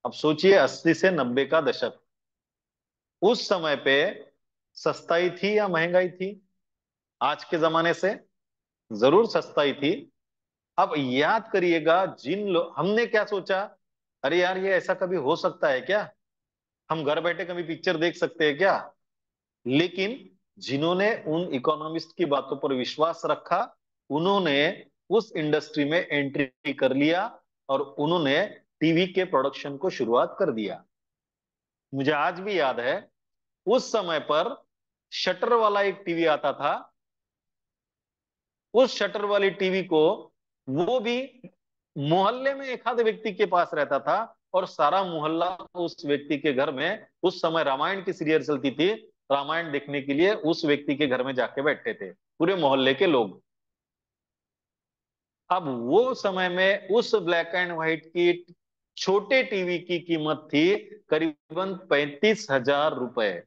अब सोचिए 80 से 90 का दशक, उस समय पे सस्ताई थी या महंगाई थी? आज के जमाने से जरूर सस्ताई थी। अब याद करिएगा, जिन लोग, हमने क्या सोचा, अरे यार ये ऐसा कभी हो सकता है क्या, हम घर बैठे कभी पिक्चर देख सकते हैं क्या? लेकिन जिन्होंने उन इकोनॉमिस्ट की बातों पर विश्वास रखा, उन्होंने उस इंडस्ट्री में एंट्री कर लिया, और उन्होंने टीवी के प्रोडक्शन को शुरुआत कर दिया। मुझे आज भी याद है, उस समय पर शटर वाला एक टीवी आता था। उस शटर वाली टीवी को, वो भी मोहल्ले में एक आध व्यक्ति के पास रहता था, और सारा मोहल्ला उस व्यक्ति के घर में, उस समय रामायण की सीरियल चलती थी, रामायण देखने के लिए उस व्यक्ति के घर में जाके बैठते थे पूरे मोहल्ले के लोग। अब वो समय में उस ब्लैक एंड व्हाइट की छोटे टीवी की कीमत थी करीबन 35,000 रुपए।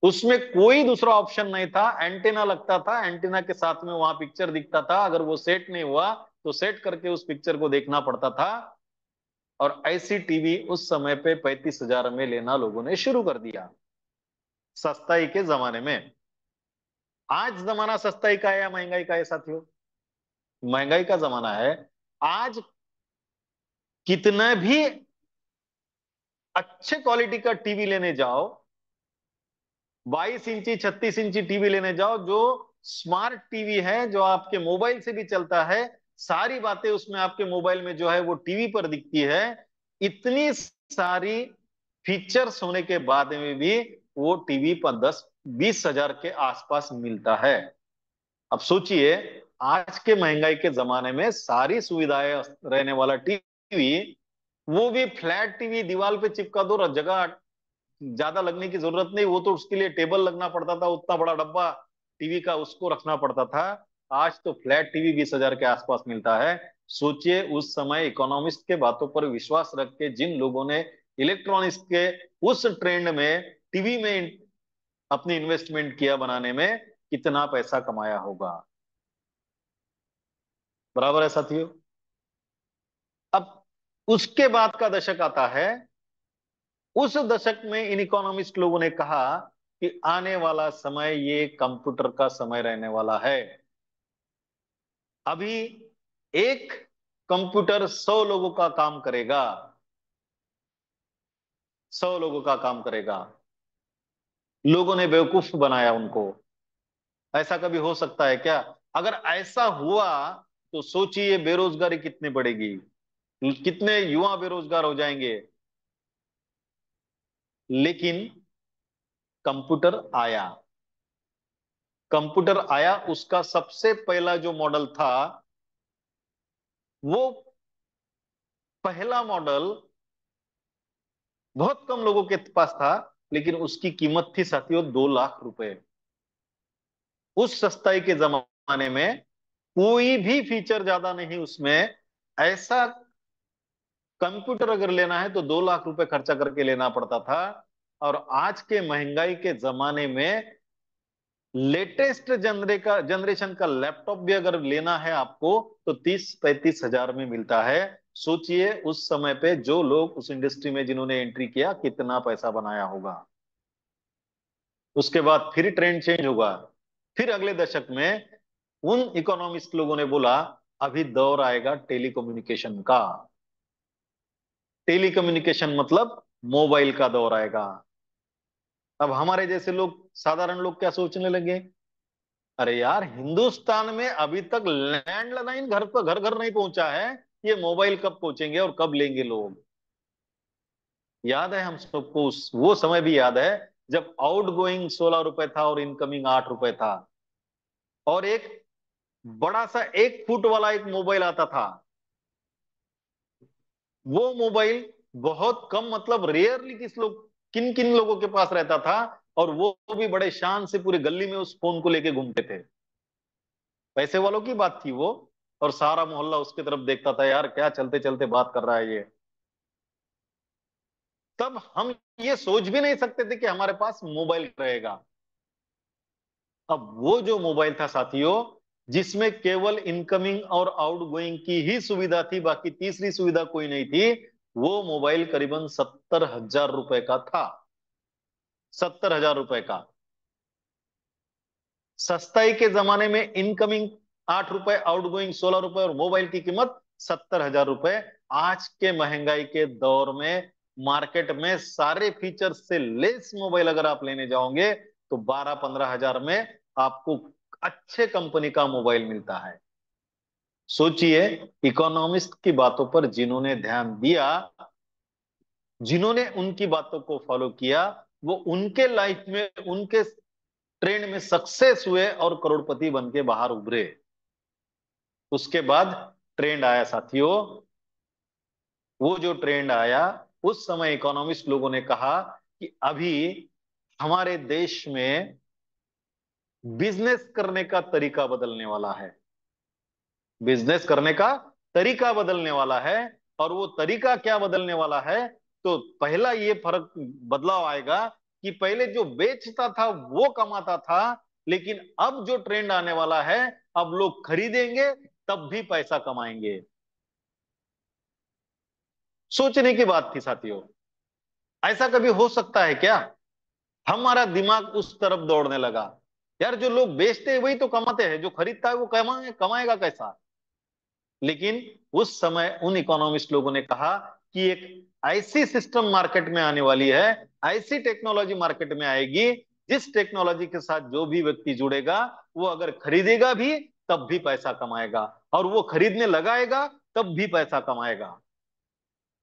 उसमें कोई दूसरा ऑप्शन नहीं था, एंटीना लगता था, एंटीना के साथ में वहां पिक्चर दिखता था, अगर वो सेट नहीं हुआ तो सेट करके उस पिक्चर को देखना पड़ता था। और ऐसी टीवी उस समय पे 35,000 में लेना लोगों ने शुरू कर दिया, सस्ताई के जमाने में। आज जमाना सस्ताई का है या महंगाई का है साथियों? महंगाई का जमाना है। आज कितना भी अच्छे क्वालिटी का टीवी लेने जाओ, 22 इंची 36 इंची टीवी लेने जाओ, जो स्मार्ट टीवी है, जो आपके मोबाइल से भी चलता है, सारी बातें उसमें आपके मोबाइल में जो है वो टीवी पर दिखती है। इतनी सारी फीचर्स होने के बाद में भी वो टीवी पर 10-20 हजार के आसपास मिलता है। अब सोचिए, आज के महंगाई के जमाने में सारी सुविधाएं रहने वाला टीवी, वो भी फ्लैट टीवी, दीवार पे चिपका दो, जगह ज्यादा लगने की जरूरत नहीं, वो तो उसके लिए टेबल लगना पड़ता था, उतना बड़ा डब्बा टीवी का उसको रखना पड़ता था। आज तो फ्लैट टीवी 20 हजार के आसपास मिलता है। सोचिए उस समय इकोनॉमिस्ट के बातों पर विश्वास रख के जिन लोगों ने इलेक्ट्रॉनिक्स के उस ट्रेंड में, टीवी में अपनी इन्वेस्टमेंट किया बनाने में, कितना पैसा कमाया होगा। बराबर है साथियों? अब उसके बाद का दशक आता है। उस दशक में इन इकोनॉमिस्ट लोगों ने कहा कि आने वाला समय ये कंप्यूटर का समय रहने वाला है। अभी एक कंप्यूटर 100 लोगों का काम करेगा, 100 लोगों का काम करेगा। लोगों ने बेवकूफ बनाया उनको। ऐसा कभी हो सकता है क्या? अगर ऐसा हुआ तो सोचिए बेरोजगारी कितनी बढ़ेगी, कितने युवा बेरोजगार हो जाएंगे। लेकिन कंप्यूटर आया, कंप्यूटर आया, उसका सबसे पहला जो मॉडल था, वो पहला मॉडल बहुत कम लोगों के पास था, लेकिन उसकी कीमत थी साथियों 2 लाख रुपए। उस सस्ताई के जमाने में कोई भी फीचर ज्यादा नहीं उसमें। ऐसा कंप्यूटर अगर लेना है तो 2 लाख रुपए खर्चा करके लेना पड़ता था। और आज के महंगाई के जमाने में लेटेस्ट जनरेशन का लैपटॉप भी अगर लेना है आपको, तो 30-35 हजार में मिलता है। सोचिए उस समय पे जो लोग उस इंडस्ट्री में जिन्होंने एंट्री किया, कितना पैसा बनाया होगा। उसके बाद फिर ट्रेंड चेंज होगा। फिर अगले दशक में उन इकोनॉमिस्ट लोगों ने बोला, अभी दौर आएगा टेलीकम्युनिकेशन का। टेलीकम्युनिकेशन मतलब मोबाइल का दौर आएगा। अब हमारे जैसे लोग, साधारण लोग क्या सोचने लगे, अरे यार हिंदुस्तान में अभी तक लैंडलाइन घर पर घर घर नहीं पहुंचा है, ये मोबाइल कब पहुंचेंगे और कब लेंगे लोग? याद है हम सबको, वो समय भी याद है जब आउट गोइंग 16 रुपए था और इनकमिंग 8 रुपए था। और एक बड़ा सा 1 फुट वाला एक मोबाइल आता था। वो मोबाइल बहुत कम, मतलब रेयरली किन किन लोगों के पास रहता था, और वो भी बड़े शान से पूरी गली में उस फोन को लेके घूमते थे। पैसे वालों की बात थी वो, और सारा मोहल्ला उसकी तरफ देखता था, यार क्या चलते चलते बात कर रहा है ये। तब हम ये सोच भी नहीं सकते थे कि हमारे पास मोबाइल रहेगा। अब वो जो मोबाइल था साथियों, जिसमें केवल इनकमिंग और आउटगोइंग की ही सुविधा थी, बाकी तीसरी सुविधा कोई नहीं थी, वो मोबाइल करीबन 70,000 रुपए का था। 70,000 रुपए का। सस्ताई के जमाने में इनकमिंग 8 रुपए, आउटगोइंग 16 रुपए, और मोबाइल की कीमत 70,000 रुपए। आज के महंगाई के दौर में मार्केट में सारे फीचर्स से लेस मोबाइल अगर आप लेने जाओगे तो 12-15 हजार में आपको अच्छे कंपनी का मोबाइल मिलता है। सोचिए, इकोनॉमिस्ट की बातों पर जिन्होंने ध्यान दिया, जिन्होंने उनकी बातों को फॉलो किया, वो उनके लाइफ में उनके ट्रेंड में सक्सेस हुए और करोड़पति बन के बाहर उभरे। उसके बाद ट्रेंड आया साथियों। वो जो ट्रेंड आया, उस समय इकोनॉमिस्ट लोगों ने कहा कि अभी हमारे देश में बिजनेस करने का तरीका बदलने वाला है। बिजनेस करने का तरीका बदलने वाला है। और वो तरीका क्या बदलने वाला है? तो पहला ये फर्क, बदलाव आएगा कि पहले जो बेचता था वो कमाता था, लेकिन अब जो ट्रेंड आने वाला है, अब लोग खरीदेंगे तब भी पैसा कमाएंगे। सोचने की बात थी साथियों। ऐसा कभी हो सकता है क्या? हमारा दिमाग उस तरफ दौड़ने लगा, यार जो लोग बेचते हैं वही तो कमाते हैं, जो खरीदता है वो कमाएगा कैसा? लेकिन उस समय उन इकोनॉमिस्ट लोगों ने कहा कि एक ऐसी सिस्टम मार्केट में आने वाली है, ऐसी टेक्नोलॉजी मार्केट में आएगी, जिस टेक्नोलॉजी के साथ जो भी व्यक्ति जुड़ेगा, वो अगर खरीदेगा भी तब भी पैसा कमाएगा, और वो खरीदने लगाएगा तब भी पैसा कमाएगा।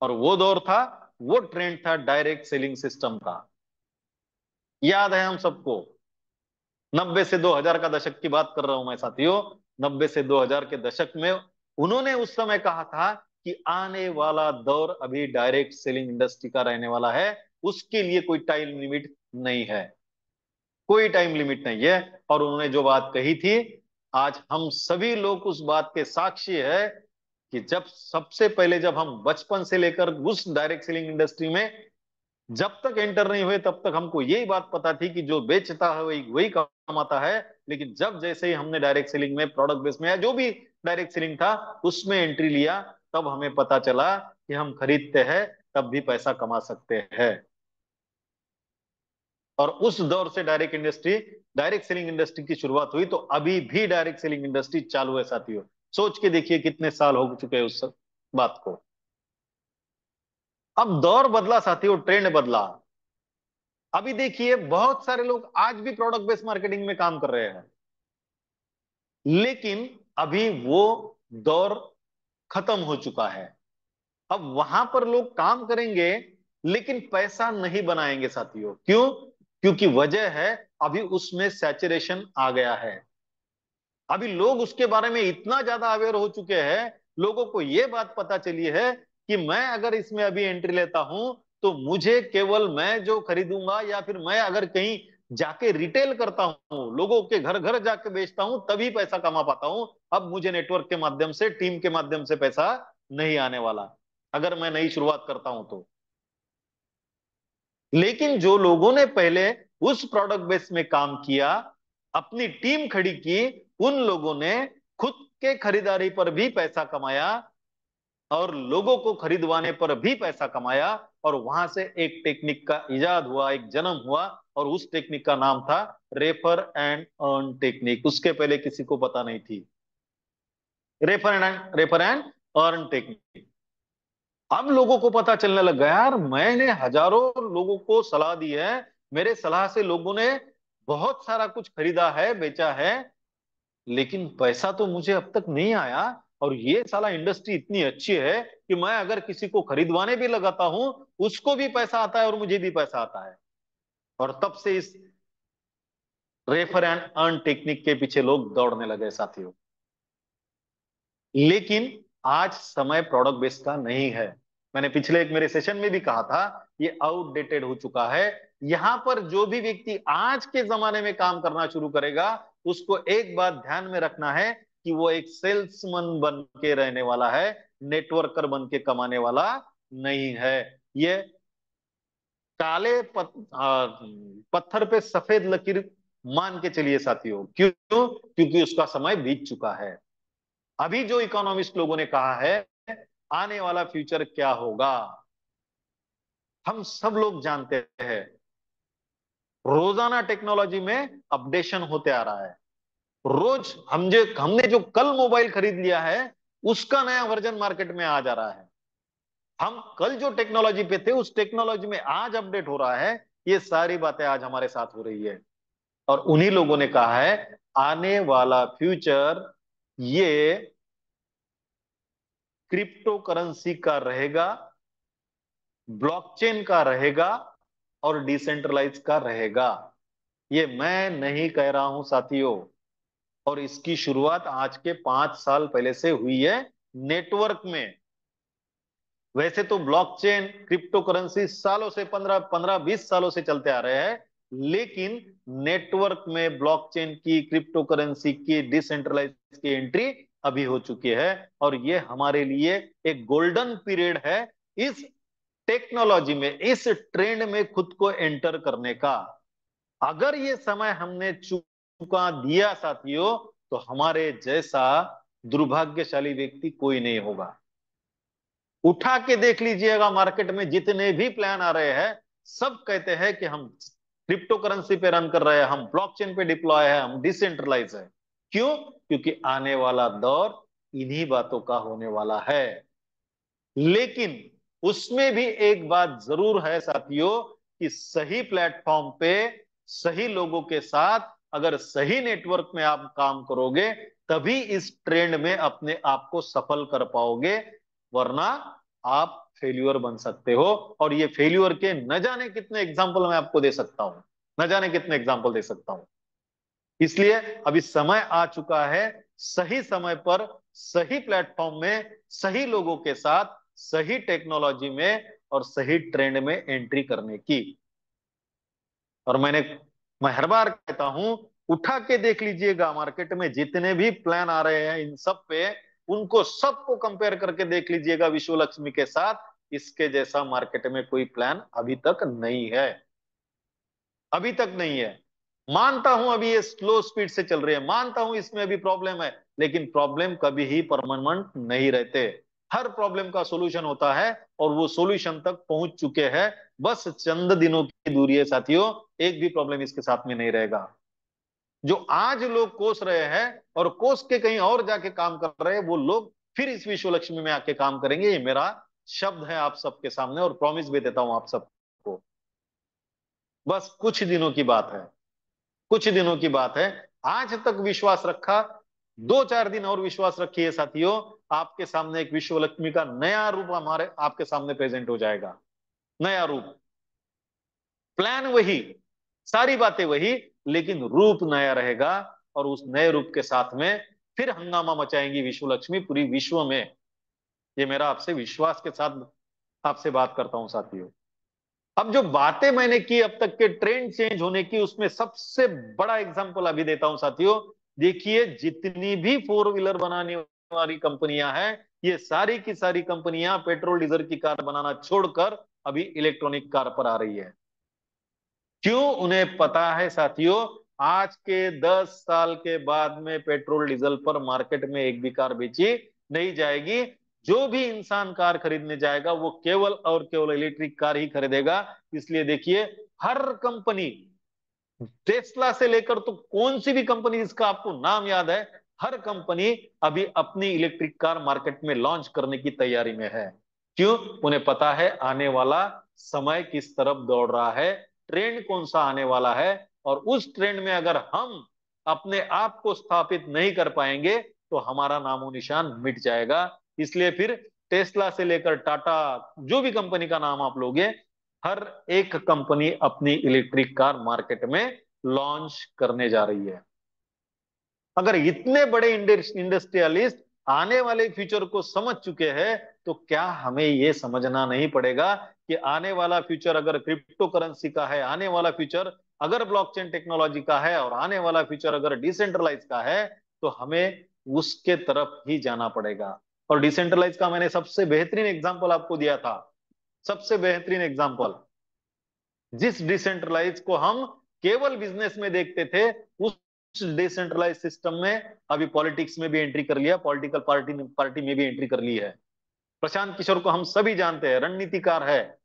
और वो दौर था, वो ट्रेंड था डायरेक्ट सेलिंग सिस्टम का। याद है हम सबको। 90 से 2000 का दशक की बात कर रहा हूं मैं साथियों। 90 से 2000 के दशक में उन्होंने उस समय कहा था कि आने वाला दौर अभी डायरेक्ट सेलिंग इंडस्ट्री का रहने वाला है। उसके लिए कोई टाइम लिमिट नहीं है। कोई टाइम लिमिट नहीं है। और उन्होंने जो बात कही थी, आज हम सभी लोग उस बात के साक्षी है कि जब सबसे पहले, जब हम बचपन से लेकर उस डायरेक्ट सेलिंग इंडस्ट्री में जब तक एंटर नहीं हुए, तब तक हमको यही बात पता थी कि जो बेचता है वही वही कमाता है। लेकिन जब जैसे ही हमने डायरेक्ट सेलिंग में, प्रोडक्ट बेस में, या जो भी डायरेक्ट सेलिंग था उसमें एंट्री लिया, तब हमें पता चला कि हम खरीदते हैं तब भी पैसा कमा सकते हैं। और उस दौर से डायरेक्ट सेलिंग इंडस्ट्री की शुरुआत हुई। तो अभी भी डायरेक्ट सेलिंग इंडस्ट्री चालू है साथियों। सोच के देखिए कितने साल हो चुके हैं उस बात को। अब दौर बदला साथियों, ट्रेंड बदला। अभी देखिए बहुत सारे लोग आज भी प्रोडक्ट बेस्ड मार्केटिंग में काम कर रहे हैं, लेकिन अभी वो दौर खत्म हो चुका है। अब वहां पर लोग काम करेंगे लेकिन पैसा नहीं बनाएंगे साथियों। क्यों? क्योंकि वजह है, अभी उसमें सैचुरेशन आ गया है। अभी लोग उसके बारे में इतना ज्यादा अवेयर हो चुके हैं, लोगों को यह बात पता चली है कि मैं अगर इसमें अभी एंट्री लेता हूं तो मुझे केवल मैं जो खरीदूंगा, या फिर मैं अगर कहीं जाके रिटेल करता हूं, लोगों के घर घर जाके बेचता हूं, तभी पैसा कमा पाता हूं। अब मुझे नेटवर्क के माध्यम से, टीम के माध्यम से पैसा नहीं आने वाला, अगर मैं नई शुरुआत करता हूं तो। लेकिन जो लोगों ने पहले उस प्रोडक्ट बेस में काम किया, अपनी टीम खड़ी की, उन लोगों ने खुद के खरीदारी पर भी पैसा कमाया, और लोगों को खरीदवाने पर भी पैसा कमाया। और वहां से एक टेक्निक का इजाद हुआ, एक जन्म हुआ, और उस टेक्निक का नाम था रेफर एंड अर्न टेक्निक। उसके पहले किसी को पता नहीं थी। Refer and earn technique. अब लोगों को पता चलने लग गया, यार मैंने हजारों लोगों को सलाह दी है, मेरे सलाह से लोगों ने बहुत सारा कुछ खरीदा है, बेचा है, लेकिन पैसा तो मुझे अब तक नहीं आया। और ये साला इंडस्ट्री इतनी अच्छी है कि मैं अगर किसी को खरीदवाने भी लगाता हूं, उसको भी पैसा आता है और मुझे भी पैसा आता है। और तब से इस रेफर एंड अर्न टेक्निक के पीछे लोग दौड़ने लगे साथियों। लेकिन आज समय प्रोडक्ट बेस्ड का नहीं है। मैंने पिछले एक मेरे सेशन में भी कहा था, ये आउटडेटेड हो चुका है। यहां पर जो भी व्यक्ति आज के जमाने में काम करना शुरू करेगा, उसको एक बात ध्यान में रखना है कि वो एक सेल्समैन बन के रहने वाला है, नेटवर्कर बन के कमाने वाला नहीं है। ये काले पत्थर पे सफेद लकीर मान के चलिए साथियों। क्यों? क्योंकि उसका समय बीत चुका है। अभी जो इकोनॉमिस्ट लोगों ने कहा है आने वाला फ्यूचर क्या होगा, हम सब लोग जानते हैं। रोजाना टेक्नोलॉजी में अपडेशन होते आ रहा है। रोज हमने जो कल मोबाइल खरीद लिया है उसका नया वर्जन मार्केट में आ जा रहा है। हम कल जो टेक्नोलॉजी पे थे उस टेक्नोलॉजी में आज अपडेट हो रहा है। ये सारी बातें आज हमारे साथ हो रही है। और उन्हीं लोगों ने कहा है आने वाला फ्यूचर ये क्रिप्टो करेंसी का रहेगा, ब्लॉकचेन का रहेगा और डिसेंट्रलाइज का रहेगा। ये मैं नहीं कह रहा हूं साथियों। और इसकी शुरुआत आज के 5 साल पहले से हुई है नेटवर्क में। वैसे तो ब्लॉकचेन क्रिप्टो करेंसी सालों से 15-20 सालों से चलते आ रहे हैं, लेकिन नेटवर्क में ब्लॉकचेन की, क्रिप्टो करेंसी की, डिसेंट्रलाइज की एंट्री अभी हो चुकी है। और ये हमारे लिए एक गोल्डन पीरियड है इस टेक्नोलॉजी में, इस ट्रेंड में खुद को एंटर करने का। अगर ये समय हमने चुका दिया साथियों तो हमारे जैसा दुर्भाग्यशाली व्यक्ति कोई नहीं होगा। उठा के देख लीजिएगा मार्केट में जितने भी प्लान आ रहे हैं, सब कहते हैं कि हम क्रिप्टो करेंसी पे रन कर रहे हैं, हम ब्लॉकचेन पे डिप्लॉय है, हम डिसेंट्रलाइज है। क्यों? क्योंकि आने वाला दौर इन्हीं बातों का होने वाला है। लेकिन उसमें भी एक बात जरूर है साथियों कि सही प्लेटफॉर्म पे सही लोगों के साथ अगर सही नेटवर्क में आप काम करोगे तभी इस ट्रेंड में अपने आप को सफल कर पाओगे। वरना आप फेल्यूर बन सकते हो। और ये फेल्यूर के न जाने कितने एग्जाम्पल मैं आपको दे सकता हूं, न जाने कितने एग्जाम्पल दे सकता हूं। इसलिए अभी समय आ चुका है सही समय पर सही प्लेटफॉर्म में सही लोगों के साथ सही टेक्नोलॉजी में और सही ट्रेंड में एंट्री करने की। और मैं हर बार कहता हूं उठा के देख लीजिएगा मार्केट में जितने भी प्लान आ रहे हैं इन सब पे, उनको सबको कंपेयर करके देख लीजिएगा विश्व लक्ष्मी के साथ। इसके जैसा मार्केट में कोई प्लान अभी तक नहीं है, अभी तक नहीं है। मानता हूं अभी ये स्लो स्पीड से चल रही है, मानता हूं इसमें अभी प्रॉब्लम है, लेकिन प्रॉब्लम कभी ही परमानेंट नहीं रहते। हर प्रॉब्लम का सॉल्यूशन होता है और वो सॉल्यूशन तक पहुंच चुके हैं। बस चंद दिनों की दूरी है साथियों, एक भी प्रॉब्लम इसके साथ में नहीं रहेगा। जो आज लोग कोस रहे हैं और कोस के कहीं और जाके काम कर रहे हैं, वो लोग फिर इस विश्व लक्ष्मी में आके काम करेंगे। ये मेरा शब्द है आप सबके सामने और प्रॉमिस भी देता हूं आप सबको। बस कुछ दिनों की बात है, कुछ दिनों की बात है। आज तक विश्वास रखा, 2-4 दिन और विश्वास रखिए साथियों, आपके सामने एक विश्व लक्ष्मी का नया रूप हमारे आपके सामने प्रेजेंट हो जाएगा। नया रूप, प्लान वही, सारी बातें वही, लेकिन रूप नया रहेगा। और उस नए रूप के साथ में फिर हंगामा मचाएंगी विश्व लक्ष्मी पूरी विश्व में। ये मेरा आपसे विश्वास के साथ आपसे बात करता हूं साथियों। अब जो बातें मैंने की अब तक के ट्रेंड चेंज होने की, उसमें सबसे बड़ा एग्जांपल अभी देता हूं साथियों। देखिए जितनी भी फोर व्हीलर बनाने वाली कंपनियां हैं, ये सारी की सारी कंपनियां पेट्रोल डीजल की कार बनाना छोड़कर अभी इलेक्ट्रॉनिक कार पर आ रही है। क्यों? उन्हें पता है साथियों आज के 10 साल के बाद में पेट्रोल डीजल पर मार्केट में एक भी कार बेची नहीं जाएगी। जो भी इंसान कार खरीदने जाएगा वो केवल और केवल इलेक्ट्रिक कार ही खरीदेगा। इसलिए देखिए हर कंपनी, टेस्ला से लेकर तो कौन सी भी कंपनी जिसका आपको नाम याद है, हर कंपनी अभी अपनी इलेक्ट्रिक कार मार्केट में लॉन्च करने की तैयारी में है। क्यों? उन्हें पता है आने वाला समय किस तरफ दौड़ रहा है, ट्रेंड कौन सा आने वाला है। और उस ट्रेंड में अगर हम अपने आप को स्थापित नहीं कर पाएंगे तो हमारा नामो निशान मिट जाएगा। इसलिए फिर टेस्ला से लेकर टाटा, जो भी कंपनी का नाम आप लोगे, हर एक कंपनी अपनी इलेक्ट्रिक कार मार्केट में लॉन्च करने जा रही है। अगर इतने बड़े इंडस्ट्रियलिस्ट आने वाले फ्यूचर को समझ चुके हैं तो क्या हमें यह समझना नहीं पड़ेगा कि आने वाला फ्यूचर अगर क्रिप्टो करेंसी का है, आने वाला फ्यूचर अगर ब्लॉकचेन टेक्नोलॉजी का है और आने वाला फ्यूचर अगर डिसेंट्रलाइज का है, तो हमें उसके तरफ ही जाना पड़ेगा। और डिसेंट्रलाइज का मैंने सबसे बेहतरीन एग्जांपल आपको दिया था, सबसे बेहतरीन एग्जांपल। जिस डिसेंट्रलाइज को हम केवल बिजनेस में देखते थे, उस डिसेंट्रलाइज सिस्टम में अभी पॉलिटिक्स में भी एंट्री कर लिया, पॉलिटिकल पार्टी पार्टी में भी एंट्री कर ली है। प्रशांत किशोर को हम सभी जानते हैं, रणनीतिकार है,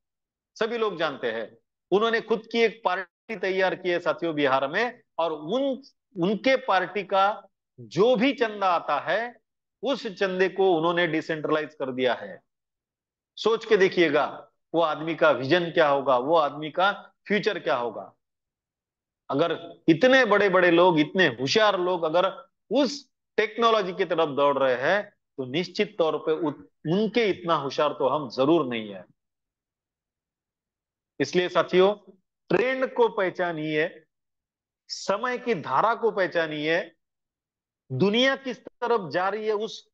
सभी लोग जानते हैं। उन्होंने खुद की एक पार्टी तैयार की है साथियों बिहार में, और उनके पार्टी का जो भी चंदा आता है, उस चंदे को उन्होंने डिसेंट्रलाइज कर दिया है। सोच के देखिएगा, वो आदमी का विजन क्या होगा, वो आदमी का फ्यूचर क्या होगा। अगर इतने बड़े बड़े लोग, इतने होशियार लोग अगर उस टेक्नोलॉजी की तरफ दौड़ रहे हैं, तो निश्चित तौर पे उनके इतना होशियार तो हम जरूर नहीं है। इसलिए साथियों, ट्रेंड को पहचानिए, समय की धारा को पहचानिए, दुनिया किस तरफ जा रही है उस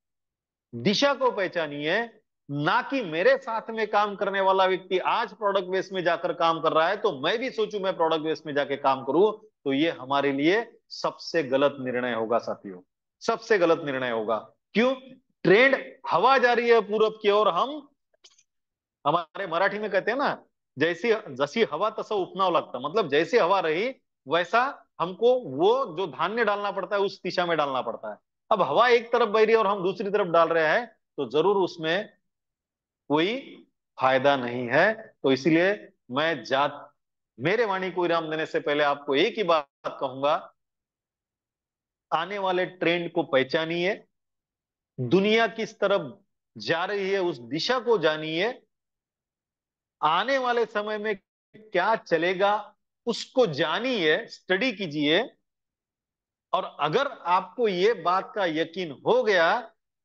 दिशा को पहचानिए। ना कि मेरे साथ में काम करने वाला व्यक्ति आज प्रोडक्ट बेस में जाकर काम कर रहा है तो मैं भी सोचूं मैं प्रोडक्ट बेस में जाके काम करूं, तो ये हमारे लिए सबसे गलत निर्णय होगा साथियों, सबसे गलत निर्णय होगा। क्यों? ट्रेंड, हवा जा रही है पूरब की ओर, हम, हमारे मराठी में कहते हैं ना, जैसी जैसी हवा तसा उपनाव लगता, मतलब जैसी हवा रही वैसा हमको वो जो धान्य डालना पड़ता है उस दिशा में डालना पड़ता है। अब हवा एक तरफ बह रही है और हम दूसरी तरफ डाल रहे हैं, तो जरूर उसमें कोई फायदा नहीं है। तो इसलिए मैं जात मेरे वाणी को विराम देने से पहले आपको एक ही बात कहूंगा, आने वाले ट्रेंड को पहचानिए, दुनिया किस तरफ जा रही है उस दिशा को जानिए, आने वाले समय में क्या चलेगा उसको जानिए, स्टडी कीजिए। और अगर आपको ये बात का यकीन हो गया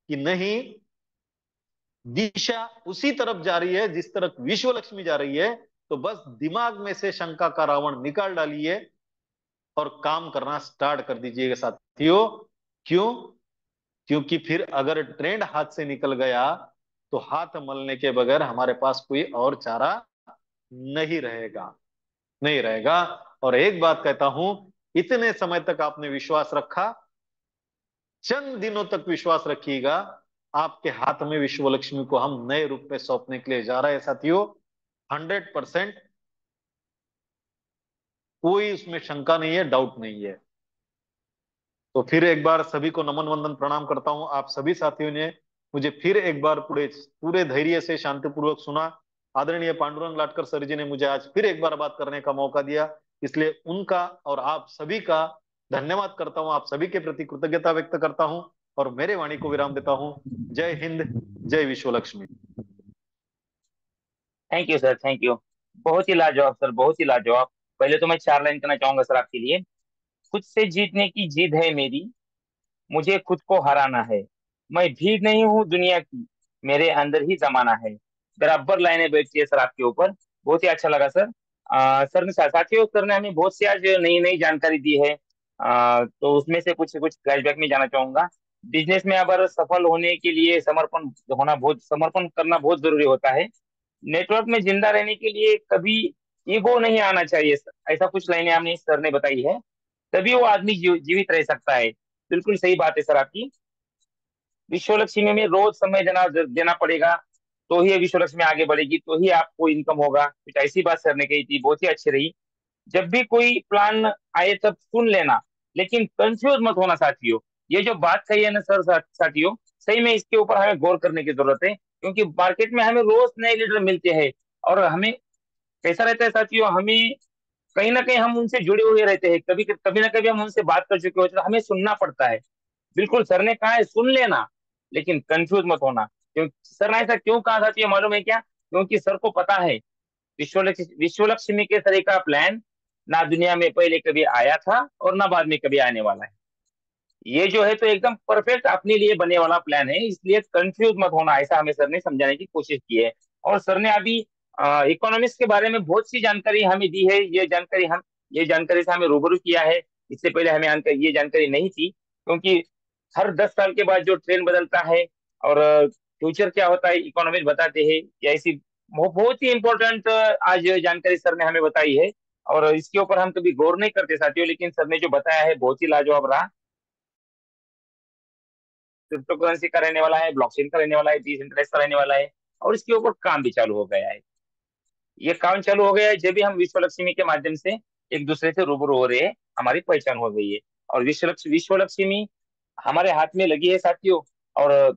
कि नहीं, दिशा उसी तरफ जा रही है जिस तरफ विश्व लक्ष्मी जा रही है, तो बस दिमाग में से शंका का रावण निकाल डालिए और काम करना स्टार्ट कर दीजिएगा साथियों। क्यों? क्योंकि फिर अगर ट्रेंड हाथ से निकल गया, तो हाथ मलने के बगैर हमारे पास कोई और चारा नहीं रहेगा, नहीं रहेगा। और एक बात कहता हूं, इतने समय तक आपने विश्वास रखा, चंद दिनों तक विश्वास रखिएगा, आपके हाथ में विश्व लक्ष्मी को हम नए रूप में सौंपने के लिए जा रहे हैं साथियों। 100%, कोई उसमें शंका नहीं है, डाउट नहीं है। तो फिर एक बार सभी को नमन वंदन प्रणाम करता हूं। आप सभी साथियों ने मुझे फिर एक बार पूरे पूरे धैर्य से शांतिपूर्वक सुना। आदरणीय पांडुरंग लाटकर सर जी ने मुझे आज फिर एक बार बात करने का मौका दिया, इसलिए उनका और आप सभी का धन्यवाद करता हूं, आप सभी के प्रति कृतज्ञता व्यक्त करता हूं और मेरे वाणी को विराम देता हूं। जय हिंद, जय विश्व Lakshmi. Thank you sir, thank you. बहुत ही लाजवाब सर, बहुत ही लाजवाब। पहले तो मैं 4 लाइन करना चाहूंगा सर आपके लिए। खुद से जीतने की जिद है मेरी, मुझे खुद को हराना है। मैं भीड़ नहीं हूँ दुनिया की, मेरे अंदर ही जमाना है। बराबर लाइनें बैठती है सर आपके ऊपर। बहुत ही अच्छा लगा सर। सर ने साथियों, सर ने हमें बहुत सी आज नई नई जानकारी दी है। तो उसमें से कुछ कुछ फ्लैशबैक में जाना चाहूंगा। बिजनेस में अगर सफल होने के लिए समर्पण करना बहुत जरूरी होता है। नेटवर्क में जिंदा रहने के लिए कभी ईगो नहीं आना चाहिए सर। ऐसा कुछ लाइनें आपने सर ने बताई है। तभी वो आदमी जीवित रह सकता है। बिल्कुल सही बात है सर आपकी। विश्व लक्ष्मी में रोज समय देना देना पड़ेगा, तो ही ये विश्व लक्ष्मी आगे बढ़ेगी, तो ही आपको इनकम होगा। कुछ ऐसी बात सर ने कही थी, बहुत ही अच्छी रही। जब भी कोई प्लान आए तब सुन लेना, लेकिन कंफ्यूज मत होना साथियों। ये जो बात कही है ना सर, साथियों, सही में इसके ऊपर हमें गौर करने की जरूरत है। क्योंकि मार्केट में हमें रोज नए लीडर मिलते हैं, और हमें कैसा रहता है साथियों, हमें कहीं ना कहीं हम उनसे जुड़े हुए रहते हैं। कभी कभी ना कभी हम उनसे बात कर चुके होते हैं, तो हमें सुनना पड़ता है। बिल्कुल सर ने कहा है सुन लेना, लेकिन कंफ्यूज मत होना। क्योंकि सर ने ऐसा क्यों कहा साथियों, मालूम है क्या? क्योंकि सर को पता है विश्व लक्ष्मी के तरह का प्लान ना दुनिया में पहले कभी आया था और ना बाद में कभी आने वाला है। ये जो है तो एकदम परफेक्ट अपने लिए बने वाला प्लान है, इसलिए कंफ्यूज मत होना, ऐसा हमें सर ने समझाने की कोशिश की है। और सर ने अभी इकोनॉमिक्स के बारे में बहुत सी जानकारी हमें दी है। ये जानकारी से हमें रूबरू किया है। इससे पहले हमें ये जानकारी नहीं थी। क्योंकि हर 10 साल के बाद जो ट्रेंड बदलता है और फ्यूचर क्या होता है इकोनॉमिक्स बताते हैं। ये ऐसी बहुत ही इंपॉर्टेंट आज जानकारी सर ने हमें बताई है। और इसके ऊपर हम कभी गौर नहीं करते साथियों, लेकिन सर ने जो बताया है बहुत ही लाजवाब रहा। क्रिप्टो करेंसी का रहने वाला है, ब्लॉकचेन का रहने वाला है, डिसेंट्रलाइज का रहने वाला है, और इसके ऊपर काम भी चालू हो गया है। ये काम चालू हो गया है जब भी हम विश्व लक्ष्मी के माध्यम से एक दूसरे से रूबरू हो रहे हैं, हमारी पहचान हो गई है। और विश्व लक्ष्मी हमारे हाथ में लगी है साथियों। और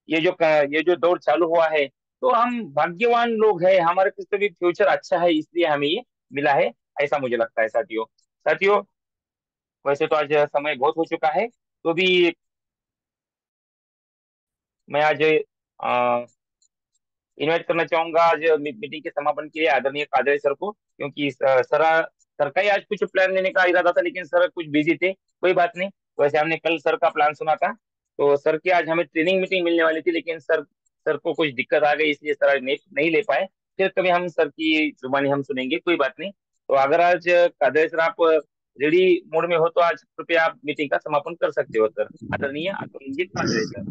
ये जो दौर चालू हुआ है, तो हम भाग्यवान लोग हैं, हमारे कुछ तो भी फ्यूचर अच्छा है, इसलिए हमें ये मिला है, ऐसा मुझे लगता है साथियों। साथियों, वैसे तो आज समय बहुत हो चुका है, तो भी मैं आज इनवाइट करना चाहूंगा आज मीटिंग के समापन के लिए आदरणीय कादरी सर को, क्योंकि सर का ही आज कुछ प्लान लेने का इरादा था, लेकिन सर कुछ बिजी थे। कोई बात नहीं। वैसे हमने कल सर का प्लान सुना था, तो सर की आज हमें ट्रेनिंग मीटिंग मिलने वाली थी, लेकिन सर को कुछ दिक्कत आ गई, इसलिए सर आज नहीं ले पाए। फिर कभी हम सर की जुबानी हम सुनेंगे, कोई बात नहीं। तो अगर आज कादरी सर आप रेडी मोड में हो, तो आज कृपया आप मीटिंग का समापन कर सकते हो सर। आदरणीय अतुल कादरी सर।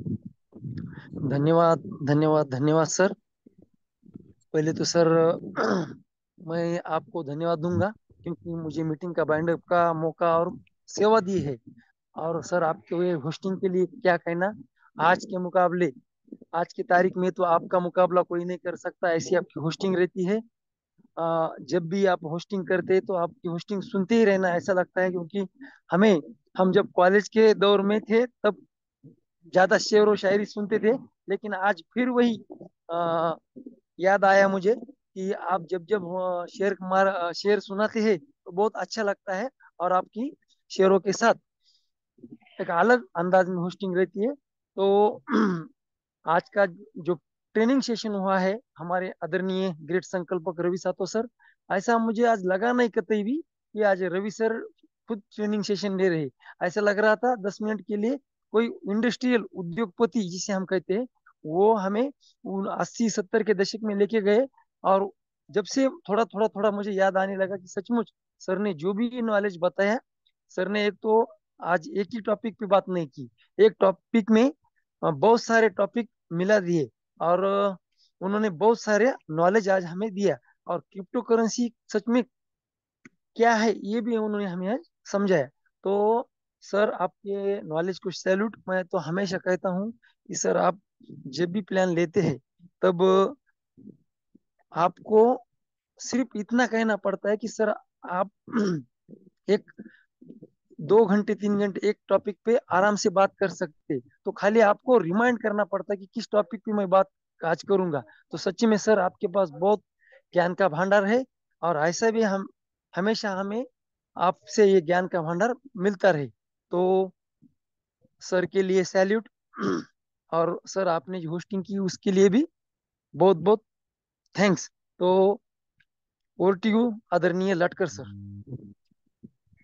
धन्यवाद धन्यवाद धन्यवाद सर। पहले तो सर मैं आपको धन्यवाद दूंगा क्योंकि मुझे मीटिंग का बाइंडअप का मौका और सेवा दी है। और सर आपके वे होस्टिंग के लिए क्या कहना। आज के मुकाबले आज की तारीख में तो आपका मुकाबला कोई नहीं कर सकता, ऐसी आपकी होस्टिंग रहती है। जब भी आप होस्टिंग करते हैं तो आपकी होस्टिंग सुनते ही रहना ऐसा लगता है, क्योंकि हमें हम जब कॉलेज के दौर में थे तब ज्यादा शेर व शायरी सुनते थे, लेकिन आज फिर वही आ, याद आया मुझे कि आप जब जब शेर सुनाते हैं तो बहुत अच्छा लगता है। और आपकी शेरों के साथ एक अलग अंदाज में होस्टिंग रहती है। तो आज का जो ट्रेनिंग सेशन हुआ है हमारे आदरणीय ग्रेट संकल्पक रवि सातो सर, ऐसा मुझे आज लगा नहीं कतई भी कि आज रवि सर खुद ट्रेनिंग सेशन ले रहे। ऐसा लग रहा था 10 मिनट के लिए कोई इंडस्ट्रियल उद्योगपति जिसे हम कहते हैं वो हमें 80 70 के दशक में लेके गए। और जब से थोड़ा थोड़ा थोड़ा मुझे याद आने लगा कि सचमुच सर ने जो भी नॉलेज बताया, सर ने एक तो आज एक ही टॉपिक पे बात नहीं की, एक टॉपिक में बहुत सारे टॉपिक मिला दिए। और उन्होंने बहुत सारे नॉलेज आज हमें दिया। और क्रिप्टो करेंसी सच में क्या है ये भी उन्होंने हमें आज समझाया। तो सर आपके नॉलेज को सैल्यूट। मैं तो हमेशा कहता हूँ कि सर आप जब भी प्लान लेते हैं तब आपको सिर्फ इतना कहना पड़ता है कि सर आप एक 2 घंटे 3 घंटे एक टॉपिक पे आराम से बात कर सकते, तो खाली आपको रिमाइंड करना पड़ता है कि किस टॉपिक पे मैं बात आज करूंगा। तो सच्ची में सर आपके पास बहुत ज्ञान का भंडार है। और ऐसा भी हम हमेशा हमें आपसे ये ज्ञान का भंडार मिलता रहे। तो सर के लिए सैल्यूट। और सर आपने जो होस्टिंग की उसके लिए भी बहुत बहुत थैंक्स। तो ओवर टू यू आदरणीय Latkar sir.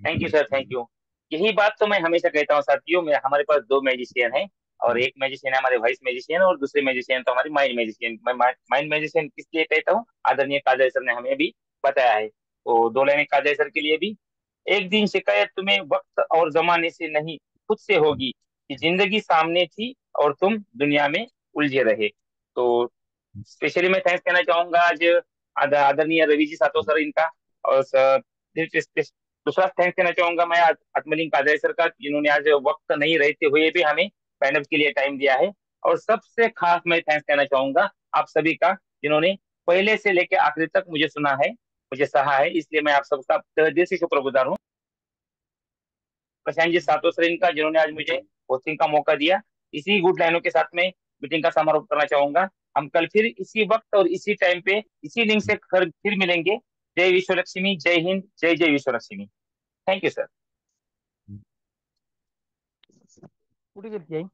Thank you sir, thank you. यही बात तो मैं हमेशा कहता हूँ साथियों, मैं हमारे पास दो मैजिशियन हैं, और एक मैजिशियन है हमारे वॉइस मैजिशियन, और दूसरे मैजिशियन तो हमारी माइंड मैजिशियन। मैं माइंड मैजिशियन किस लिए कहता हूँ, आदरणीय काजल सर ने हमें भी बताया है। तो दो लाइनें काजल सर के लिए भी। एक दिन शिकायत तुम्हें वक्त और जमाने से नहीं, खुद से होगी, कि जिंदगी सामने थी और तुम दुनिया में उलझे रहे। तो स्पेशली मैं थैंक्स कहना चाहूंगा आज आदरणीय रवि जी सातो सर इनका। और दूसरा थैंक्स कहना चाहूंगा मैं आत्मलिंग काजरे सर का, जिन्होंने आज वक्त नहीं रहते हुए भी हमें पैनल के लिए टाइम दिया है। और सबसे खास मैं थैंक्स कहना चाहूंगा आप सभी का, जिन्होंने पहले से लेकर आखिर तक मुझे सुना है, मुझे सहा है, इसलिए मैं आप सबका तहे दिल से शुक्रगुजार हूँ। प्रशांत जी सातो सर इनका, जिन्होंने आज मुझे होस्टिंग का मौका दिया। इसी गुड लाइनों के साथ में मीटिंग का समारोह करना चाहूंगा। हम कल फिर इसी वक्त और इसी टाइम पे इसी लिंक से फिर मिलेंगे। जय विश्व लक्ष्मी, जय हिंद, जय जय विश्व लक्ष्मी। Thank you sir. कुठे गेलती आई?